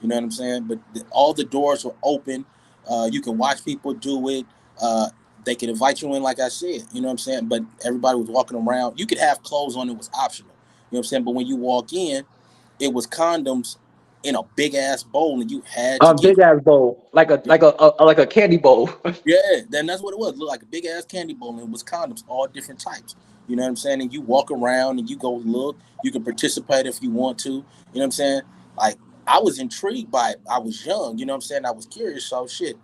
You know what I'm saying? But all the doors were open. You can watch people do it. They could invite you in, like I said. You know what I'm saying? But everybody was walking around. You could have clothes on. It was optional. You know what I'm saying? But when you walk in, it was condoms in a big ass bowl, and you had to get Big ass bowl, like a candy bowl. yeah. Then that's what it was. It looked like a big ass candy bowl, and it was condoms, all different types. You know what I'm saying? And you walk around and you go look. You can participate if you want to. You know what I'm saying? Like I was intrigued by it. I was young, you know what I'm saying? I was curious, so shit.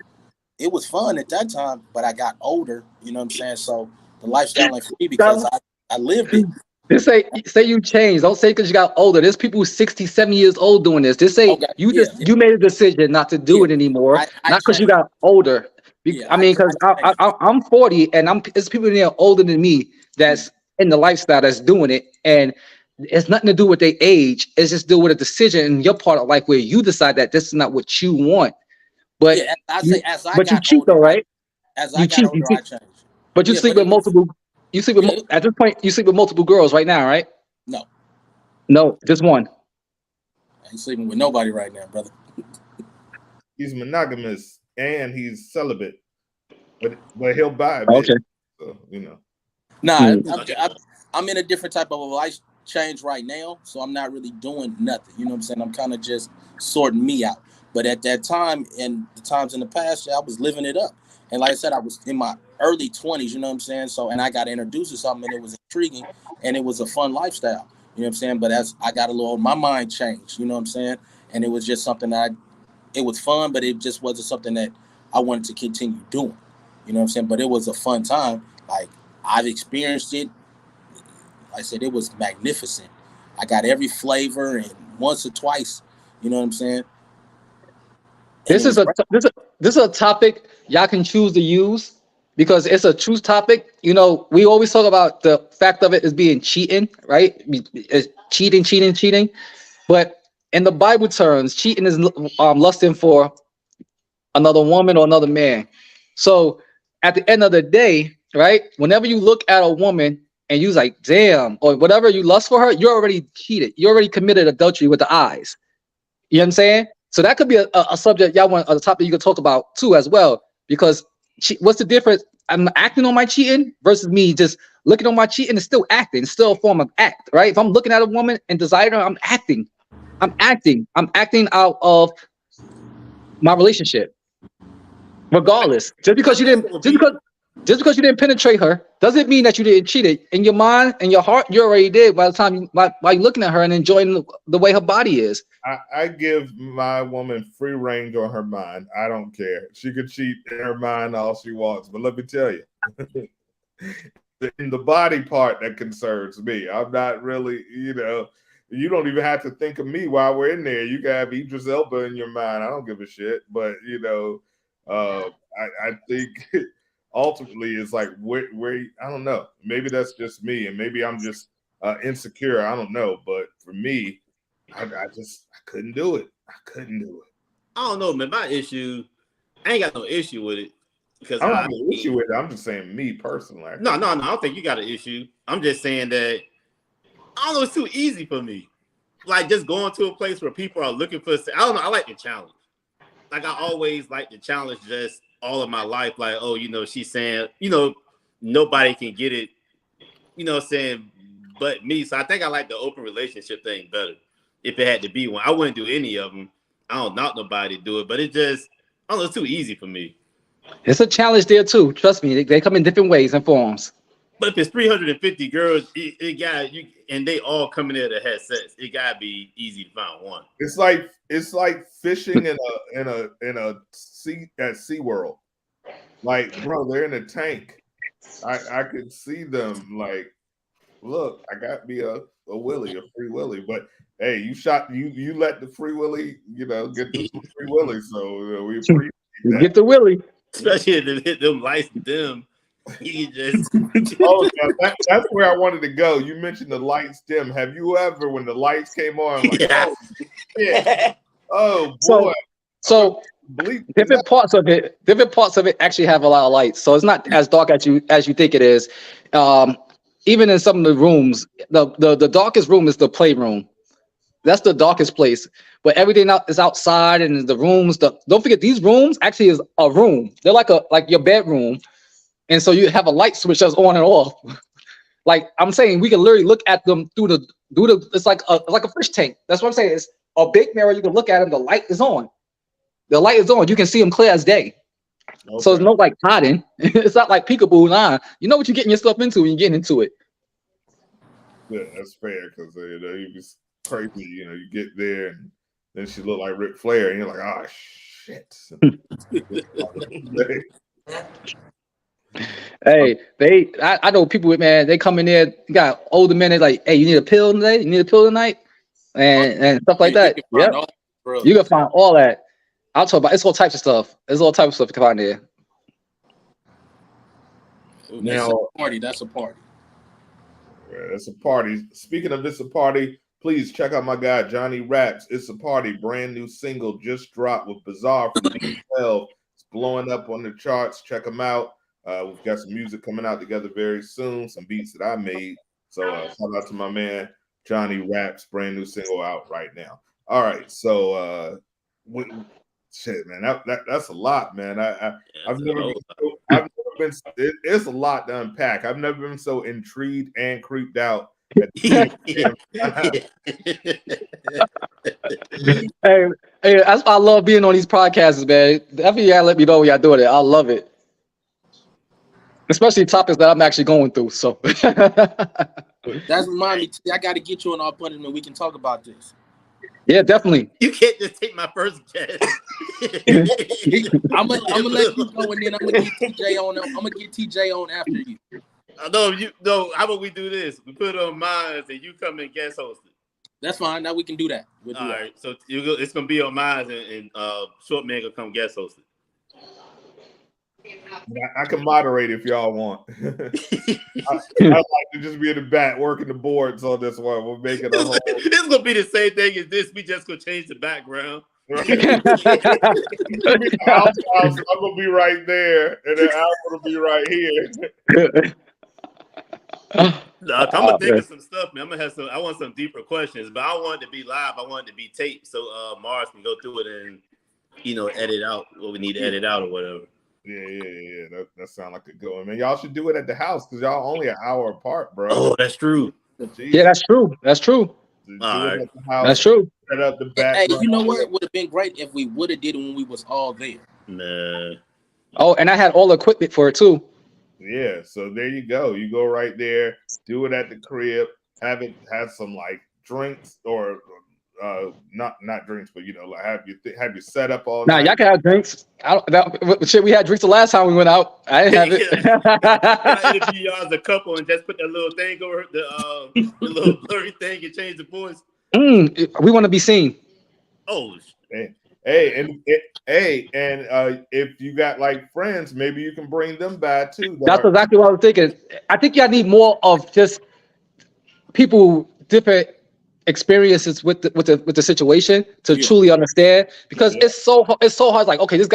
It was fun at that time, but I got older, you know what I'm saying? So the lifestyle ain't for me because I lived it. Just say you changed. Don't say because you got older. There's people 60, 70 years old doing this. Just say Okay, you you made a decision not to do yeah. it anymore, I not because you changed. got older. Yeah, I mean, because I changed. I'm 40 and it's people in there older than me that's in the lifestyle that's doing it, and it's nothing to do with their age. It's just do with a decision in your part of life where you decide that this is not what you want. But Yeah, I you, say as I but you got cheat older, though, right? as I You got cheat. older, I changed. But you Yeah, sleep but with it was multiple. You sleep with yeah, at this point. You sleep with multiple girls right now, right? no. No, just one. I ain't sleeping with nobody right now, brother. He's monogamous and he's celibate, but he'll buy a bitch. Okay. So you know. Nah, Okay. I'm in a different type of a life change right now, so I'm not really doing nothing. You know what I'm saying? I'm kind of just sorting me out. But at that time, and the times in the past, I was living it up. And like I said, I was in my early 20s. You know what I'm saying? So, and I got introduced to something, and it was intriguing, and it was a fun lifestyle. You know what I'm saying? But as I got a little, my mind changed. You know what I'm saying? And it was just something that it was fun, but it just wasn't something that I wanted to continue doing. You know what I'm saying? But it was a fun time. Like I've experienced it. Like I said, it was magnificent. I got every flavor and once or twice. You know what I'm saying? And it This is was a great. this is a topic y'all can choose to use because it's a truth topic. You know, we always talk about the fact of it as being cheating, right? It's cheating. But in the Bible terms, cheating is lusting for another woman or another man. So at the end of the day, right? Whenever you look at a woman and you like, damn, or whatever you lust for her, you're already cheated. You already committed adultery with the eyes. You know what I'm saying? So that could be a subject y'all want a topic you could talk about too as well. Because what's the difference? I'm acting on my cheating versus me just looking on my cheating and still acting. It's still a form of act, right? If I'm looking at a woman and desiring her, I'm acting. I'm acting out of my relationship. Regardless, I guess it would be. just because you didn't penetrate her doesn't mean that you didn't cheat it. In your mind and your heart, you already did by the time by looking at her and enjoying the way her body is. I give my woman free range on her mind. I don't care. She could cheat in her mind all she wants. But let me tell you, in the body part that concerns me, I'm not really, you don't even have to think of me while we're in there. You can have Idris Elba in your mind. I don't give a shit. But, I think ultimately it's like, where I don't know. Maybe that's just me. And maybe I'm just insecure. I don't know. But for me, I couldn't do it. I couldn't do it. I don't know, man. My issue, I ain't got no issue with it because I don't have an issue with it. I'm just saying me personally. No. I don't think you got an issue. I'm just saying that I don't know. It's too easy for me. Like just going to a place where people are looking for. I don't know. I like the challenge. Like I always like the challenge. Just all of my life. Like she's saying nobody can get it. Saying but me. So I think I like the open relationship thing better. If it had to be one, I wouldn't do any of them. I don't knock nobody to do it, but it just I don't know. It's too easy for me. It's a challenge there too. Trust me, they come in different ways and forms. But if it's 350 girls, it got you, and they all coming there to have sex. It gotta be easy to find one. It's like fishing in a sea at SeaWorld. Like, bro, they're in a tank. I could see them like, look, I got me a willy, a free willy. But hey, you let the free willy, get the free willy. So we appreciate You that. get the willy. Especially if they hit them lights dim. You just Oh, yeah, that's where I wanted to go. You mentioned the lights dim. Have you ever, when the lights came on, like, oh, shit. Oh boy. So different parts of it actually have a lot of lights. So it's not as dark as you think it is. Even in some of the rooms, the darkest room is the playroom. That's the darkest place. But everything is outside and the rooms. Don't forget these rooms actually is a room. They're like your bedroom. And so you have a light switch that's on and off. Like I'm saying, we can literally look at them through the it's like a fish tank. That's what I'm saying. It's a big mirror. You can look at them. The light is on. The light is on. You can see them clear as day. Okay. So it's no like hiding. It's not like peekaboo. Nah, you know what you're getting yourself into when you're getting into it. Yeah, that's fair because it was crazy. You get there and Then she looked like Ric Flair, and you're like, oh shit. Hey, I know people with, man, they come in there, you got older men, they like, hey, you need a pill today? You need a pill tonight? And stuff like that. Yep. You can find all that. I'll talk about, it's all types of stuff. There's all types of stuff you can find there. Now, that's a party. That's a party. It's a party. Speaking of It's a Party, please check out my guy Johnny Raps. It's a Party, brand new single just dropped with Bizarre from D.E.N. It's blowing up on the charts. Check them out. We've got some music coming out together very soon, some beats that I made. So shout out to my man Johnny Raps, brand new single out right now. All right, so shit, man, that's a lot, man. I've never been. It's a lot to unpack. I've never been so intrigued and creeped out. At the hey, that's why I love being on these podcasts, man. Definitely, y'all let me know when y'all doing it. I love it, especially topics that I'm actually going through. So that's remind me. I got to get you on our appointment and we can talk about this. Yeah, definitely. You can't just take my first guess. I'm gonna let you go, and then I'm gonna get TJ on. I'm gonna get TJ on after you. No. How about we do this? We put it on mine, and you come and guest host it. That's fine. Now we can do that. We'll do All that. right. So it's gonna be on mine, and Short Man gonna come guest host it. I can moderate if y'all want. I like to just be in the back working the boards on this one. We'll make it a whole. It's gonna be the same thing as this. We just gonna change the background. Right. I'm gonna be right there, and then Al's gonna be right here. I'm gonna think of some stuff, man. I'm gonna have some. I want some deeper questions, but I don't want it to be live. I want it to be taped, so Mars can go through it and edit out what we need to edit out or whatever. Yeah. That sounds like a good one, man. Y'all should do it at the house because y'all only an hour apart, bro. Oh, that's true. Jeez. Yeah, that's true. That's true. All right. House, that's true. Set up the back. Hey, you know what? It would have been great if we would have did it when we was all there. Nah. Oh, and I had all the equipment for it too. Yeah, so there you go. You go right there, do it at the crib, have some like drinks or not drinks, but like have your setup all night. Y'all can have drinks. We had drinks the last time we went out. I didn't have it. I interview y'all as a couple and just put that little thing over the little blurry thing and change the voice. We want to be seen. Oh, and if you got like friends, maybe you can bring them by too. That's exactly what I was thinking. I think y'all need more of just people different experiences with the situation to truly understand, because it's so hard. Like, okay, this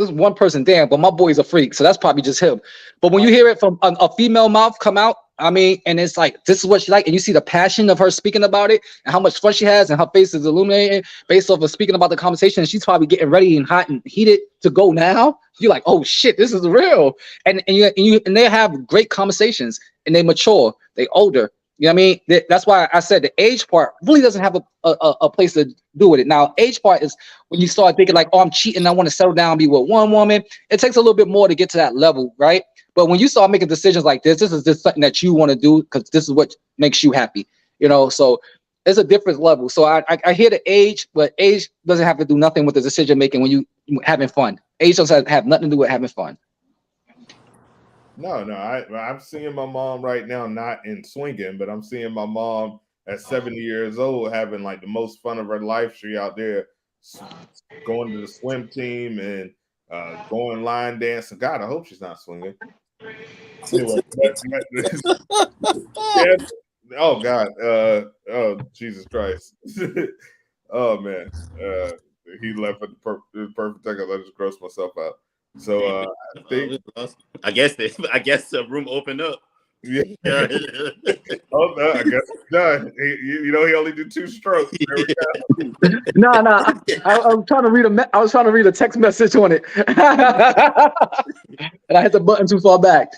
one person, damn, but my boy's a freak, so that's probably just him. But when you hear it from a female mouth come out, I mean, and it's like, this is what she like, and you see the passion of her speaking about it and how much fun she has, and her face is illuminated based off of speaking about the conversation, and she's probably getting ready and hot and heated to go now. You're like, oh shit, this is real. And they have great conversations, and they mature, they older. You know what I mean? That's why I said the age part really doesn't have a place to do with it. Now, age part is when you start thinking like, oh, I'm cheating, I want to settle down and be with one woman. It takes a little bit more to get to that level, right? But when you start making decisions like this is just something that you want to do because this is what makes you happy, so it's a different level. So I hear the age, but age doesn't have to do nothing with the decision making when you having fun. Age doesn't have nothing to do with having fun. No, I'm seeing my mom right now, not in swinging, but I'm seeing my mom at 70 years old having like the most fun of her life. She out there going to the swim team and going line dancing. God, I hope she's not swinging. Anyway, oh God, oh Jesus Christ, oh man, he left at the perfect time. I just grossed myself out. So I think I guess the room opened up. Yeah. Oh no, I guess it's done. He only did 2 strokes. No. I was trying to read I was trying to read a text message on it, and I hit the button too far back.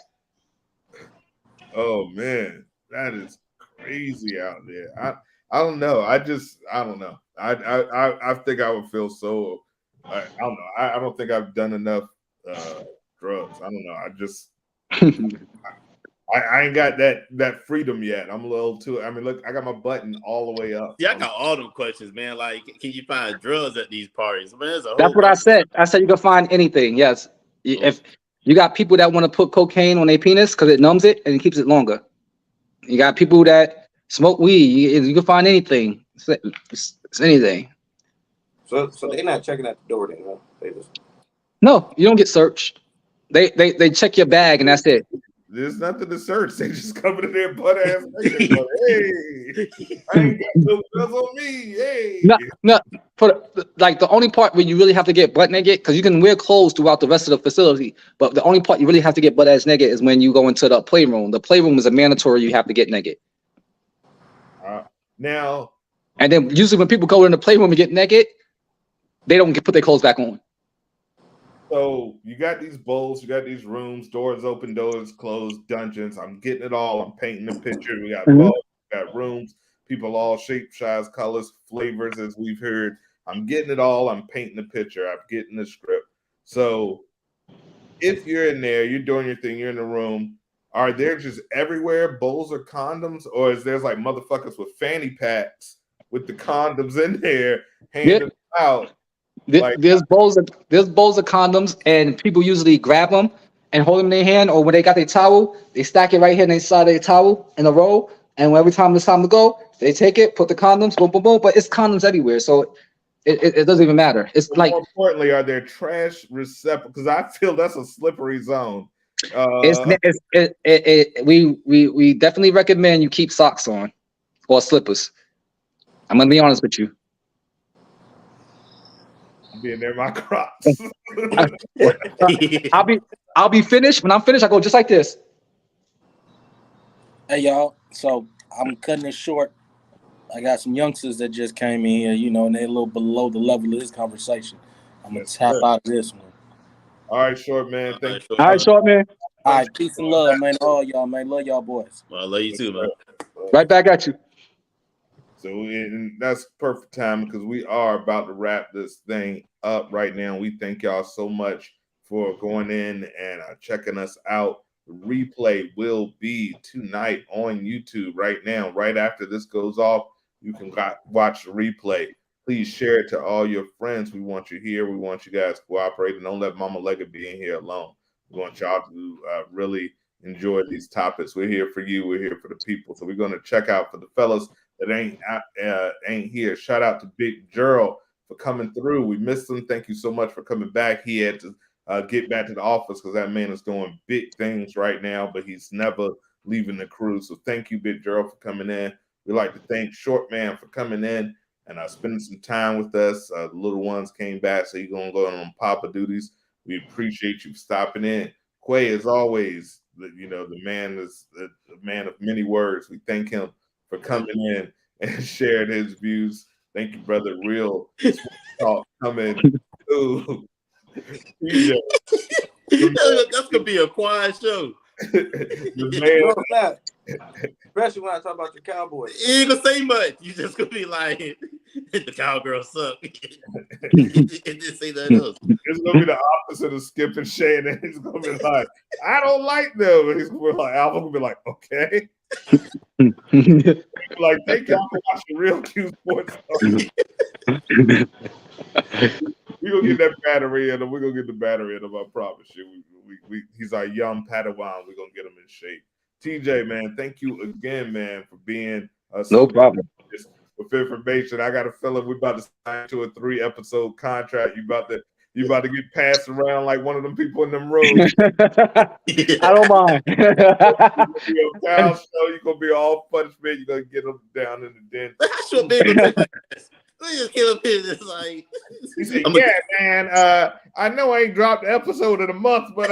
Oh man, that is crazy out there. I don't know. I don't know. I think I would feel so. I don't know. I don't think I've done enough drugs. I don't know. I ain't got that freedom yet. I'm a little too. I mean, look, I got my button all the way up. Yeah, I got all them questions, man. Like, can you find drugs at these parties? Man, there's a That's whole what I bunch of said. I said you can find anything. Yes, if you got people that want to put cocaine on their penis because it numbs it and it keeps it longer. You got people that smoke weed. You can find anything. It's anything. So they're not checking at the door then, huh? They just No, you don't get searched. They check your bag and that's it. There's nothing to search. They just come in there butt ass naked. Like, hey, I ain't got no drugs on me. Hey. No, no. Like the only part where you really have to get butt naked, because you can wear clothes throughout the rest of the facility, but the only part you really have to get butt ass naked is when you go into the playroom. The playroom is a mandatory. You have to get naked. Now, and then usually when people go in the playroom and get naked, they don't put their clothes back on. So you got these bowls, you got these rooms, doors open, doors closed, dungeons. I'm getting it all. I'm painting the picture. We got bowls, we got rooms, people all shapes, size, colors, flavors, as we've heard. I'm getting it all. I'm painting the picture. I'm getting the script. So if you're in there, you're doing your thing, you're in the room, are there just everywhere bowls or condoms, or is there's like motherfuckers with fanny packs with the condoms in there handing them out? Like, There's bowls of condoms, and people usually grab them and hold them in their hand, or when they got their towel, they stack it right here inside their towel in a row. And every time it's time to go, they take it, put the condoms, boom, boom, boom. But it's condoms everywhere, so it doesn't even matter. It's like, more importantly, are there trash receptacles? Because I feel that's a slippery zone. We definitely recommend you keep socks on or slippers. I'm gonna be honest with you. Being there, my crops. I'll be finished. When I'm finished, I go just like this. Hey y'all, so I'm cutting it short. I got some youngsters that just came in here, you know, and they're a little below the level of this conversation. I'm gonna tap out of this one. All right, short man. Thank you. All right, short man. All right, peace and love, man. All y'all, man. Love y'all boys. Well, I love you too, man. Right back at you. So and that's perfect time because we are about to wrap this thing up right now. We thank y'all so much for going in and checking us out. The replay will be tonight on YouTube right now. Right after this goes off, you can watch the replay. Please share it to all your friends. We want you here. We want you guys to cooperate, and don't let Mama Leggett be in here alone. We want y'all to really enjoy these topics. We're here for you. We're here for the people. So we're going to check out for the fellas that ain't here. Shout out to Big Gerald for coming through. We missed him. Thank you so much for coming back. He had to get back to the office because that man is doing big things right now, but he's never leaving the crew. So thank you, Big Gerald, for coming in. We'd like to thank Short Man for coming in and spending some time with us. The little ones came back, so you're going to go on Papa duties. We appreciate you stopping in. Quay, as always, the man is a man of many words. We thank him for coming in and sharing his views. Thank you, brother. Real talk coming through. That's gonna be a quiet show. Especially when I talk about your Cowboys. You ain't gonna say much. You just gonna be like, the cowgirls suck. And just say that else. It's gonna be the opposite of Skip and Shane, and he's gonna be like, I don't like them. And he's gonna be like, Alvin will be like, okay. Like, thank y'all for watching Real Q Sports. We're gonna get that battery in him. We're gonna get the battery in him, I promise you. He's our young Padawan. We're gonna get him in shape. TJ, man, thank you again, man, for being no problem. With information. I got a feeling we're about to sign to a 3-episode contract. You about to get passed around like one of them people in them rooms. I don't mind. You're gonna be all punishment. You're gonna get them down in the den. I should be able to just get up here and just like he said, man, I know I ain't dropped the episode in a month, but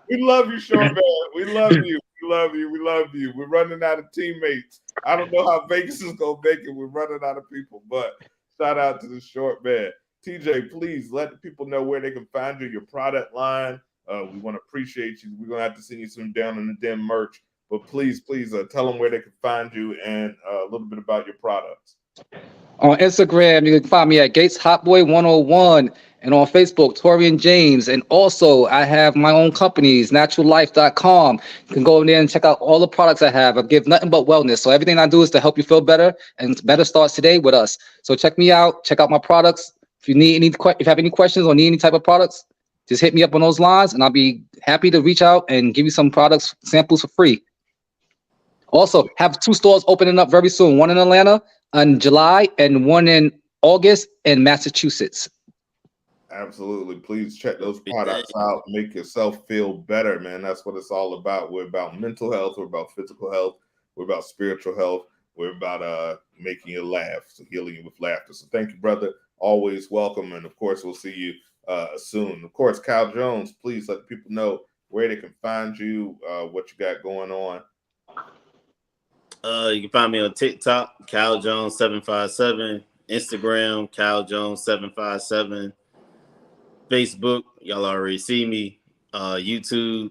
we love you, Short Man. We love you. We love you. We love you. We're running out of teammates. I don't know how Vegas is gonna make it. We're running out of people, but shout out to the Short Man. TJ, please let the people know where they can find you, your product line. We want to appreciate you. We're gonna have to send you some Down in the Den merch, but please, tell them where they can find you and a little bit about your products. On Instagram, you can find me at Gates Hotboy 101, and on Facebook, Torian James. And also, I have my own companies, naturallife.com. You can go in there and check out all the products I have. I give nothing but wellness. So everything I do is to help you feel better, and better starts today with us. So check me out, check out my products. If you need if you have any questions or need any type of products, just hit me up on those lines, and I'll be happy to reach out and give you some products samples for free. Also, have 2 stores opening up very soon. One in Atlanta in July and one in August in Massachusetts. Absolutely. Please check those Big products out. Make yourself feel better, man. That's what it's all about. We're about mental health. We're about physical health. We're about spiritual health. We're about making you laugh, so healing you with laughter. So thank you, brother. Always welcome. And of course, we'll see you soon. Of course, Cal Jones, please let people know where they can find you, what you got going on. You can find me on TikTok, Cal Jones 757, Instagram, Cal Jones 757, Facebook, y'all already see me, YouTube,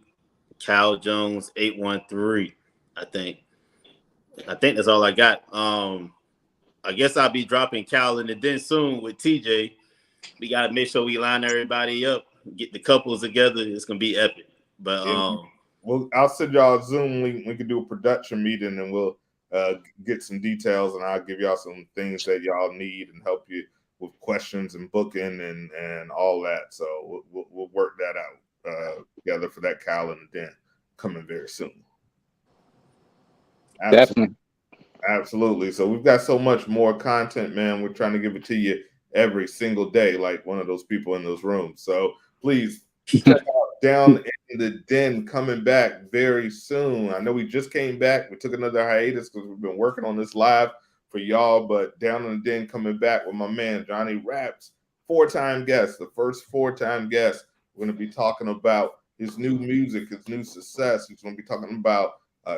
Cal Jones 813. I think that's all I got. I guess I'll be dropping Cal in the Den soon with TJ. We gotta make sure we line everybody up, get the couples together. It's gonna be epic. But Well, I'll send y'all a Zoom link. We can do a production meeting, and we'll get some details, and I'll give y'all some things that y'all need and help you with questions and booking and all that. So we'll work that out together for that Cal and the Den coming very soon. Definitely. Absolutely. So we've got so much more content, man. We're trying to give it to you every single day, like one of those people in those rooms. So please check out Down in the Den coming back very soon. I know we just came back. We took another hiatus because we've been working on this live for y'all, but Down in the Den coming back with my man Johnny Raps, 4-time guest, the first 4-time guest. We're going to be talking about his new music, his new success. He's going to be talking about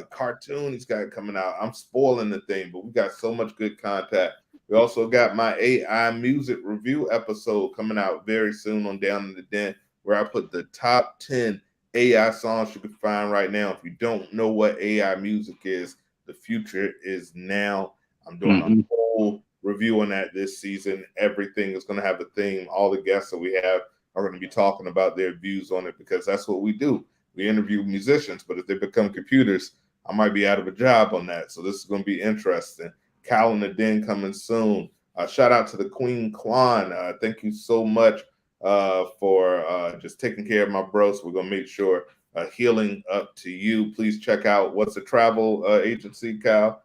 cartoon he's got coming out. I'm spoiling the thing, but we got so much good content. We also got my AI music review episode coming out very soon on Down in the Den, where I put the top 10 AI songs you can find right now. If you don't know what AI music is, the future is now. I'm doing a whole review on that this season. Everything is going to have a theme. All the guests that we have are going to be talking about their views on it, because that's what we do. We interview musicians, but if they become computers, I might be out of a job on that. So this is going to be interesting. Cal in the Den coming soon. Shout out to the Queen Kwan. Thank you so much for just taking care of my bro. So we're going to make sure healing up to you. Please check out what's the travel agency, Cal?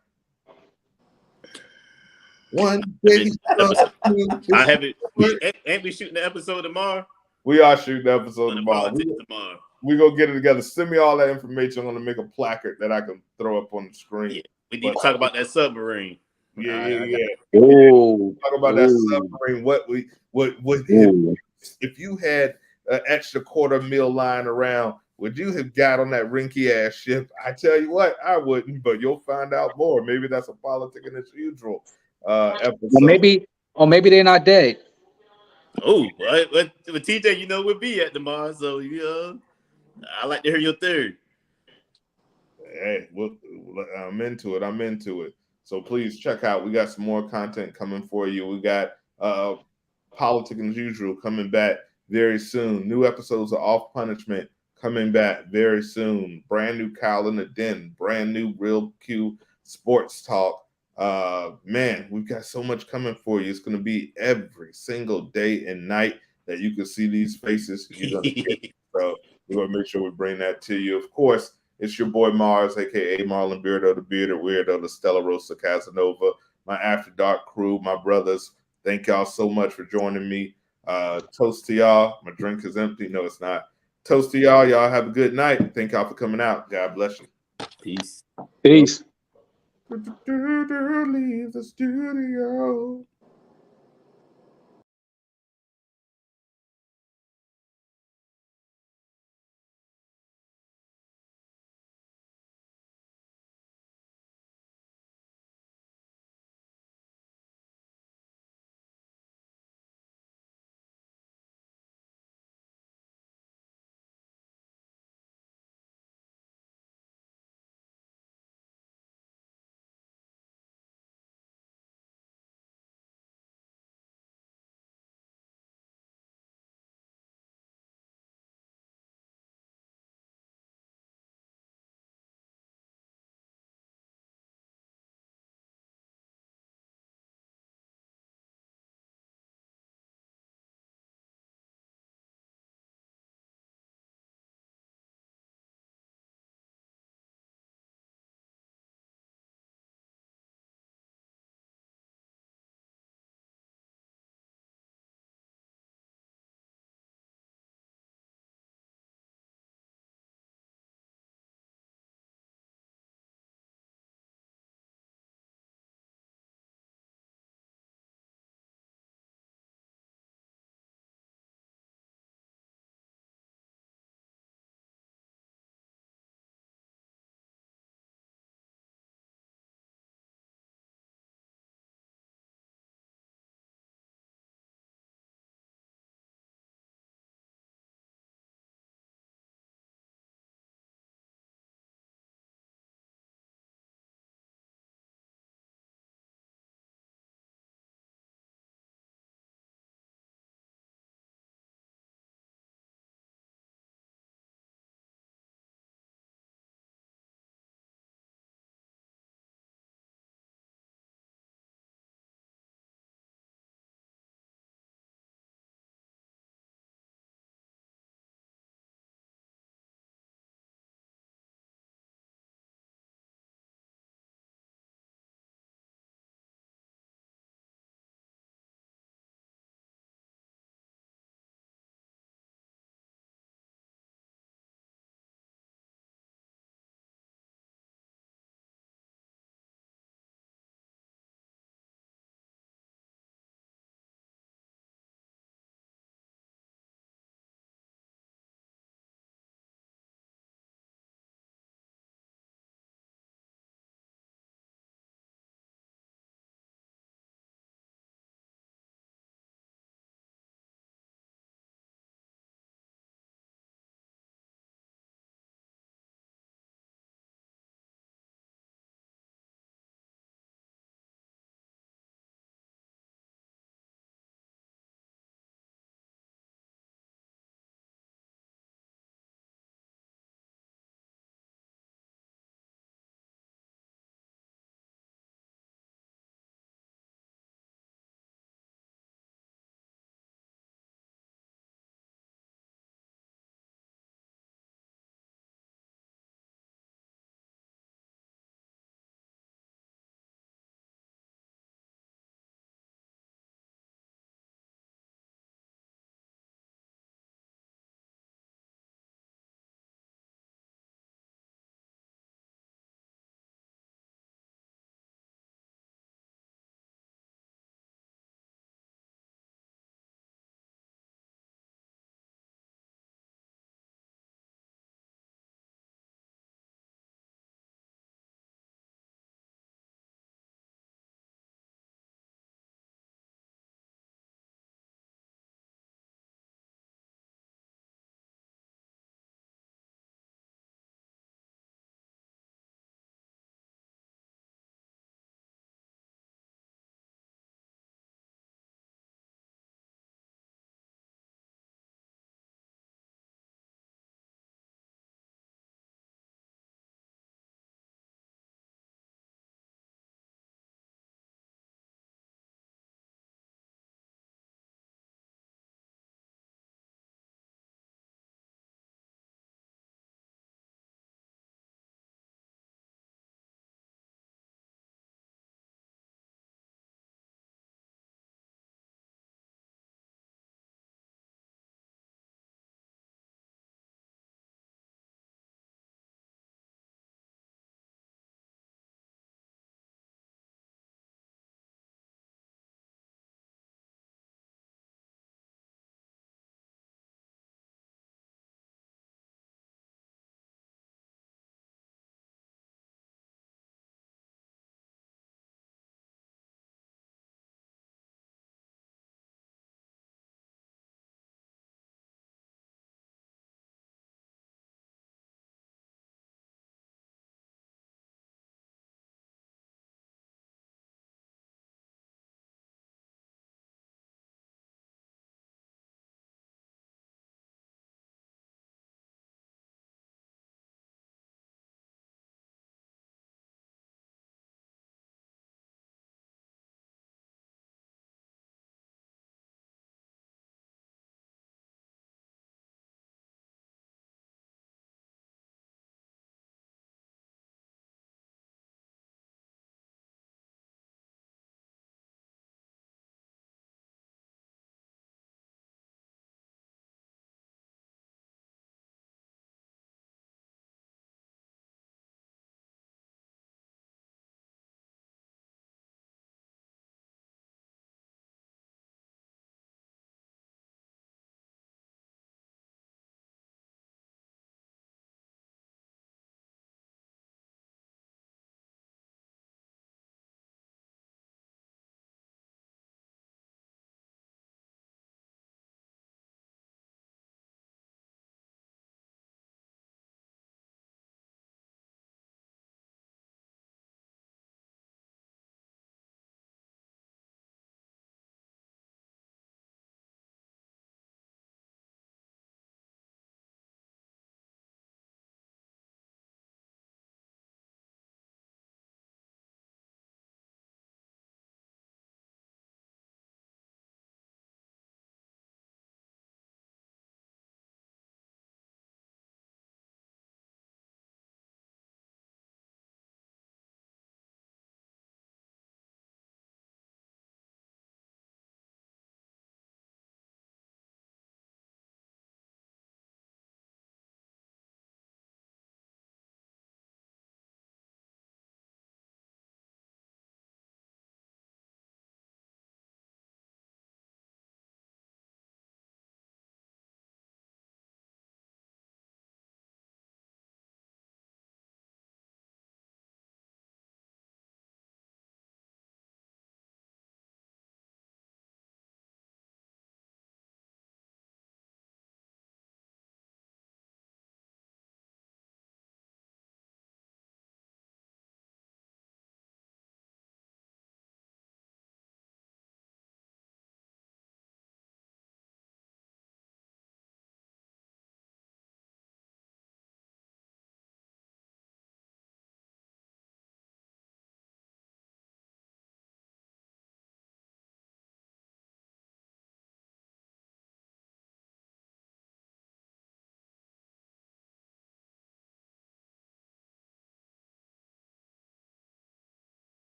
One day. I haven't. Ain't we shooting the episode tomorrow? We are shooting the episode tomorrow. We're going to get it together. Send me all that information. I'm going to make a placard that I can throw up on the screen. Yeah, we need to talk about that submarine. Yeah. Oh, talk about that submarine. If you had an extra $250,000 lying around, would you have got on that rinky ass ship? I tell you what, I wouldn't, but you'll find out more. Maybe that's a politicking as usual episode. Or maybe they're not dead. Oh, but TJ, you know we'll be at tomorrow, so I like to hear your theory. Hey, I'm into it. So please check out. We got some more content coming for you. We got Politicking as Usual coming back very soon. New episodes of Off Punishment coming back very soon. Brand new Kyle in the Den. Brand new Real Q Sports Talk. Man, we've got so much coming for you. It's going to be every single day and night that you can see these faces. You're going to get. So we're going to make sure we bring that to you. Of course, it's your boy Mars, a.k.a. Marlon Beardo, the Bearded Weirdo, the Stella Rosa Casanova, my After Dark crew, my brothers. Thank y'all so much for joining me. Toast to y'all. My drink is empty. No, it's not. Toast to y'all. Y'all have a good night. Thank y'all for coming out. God bless you. Peace. Peace. Leave the studio.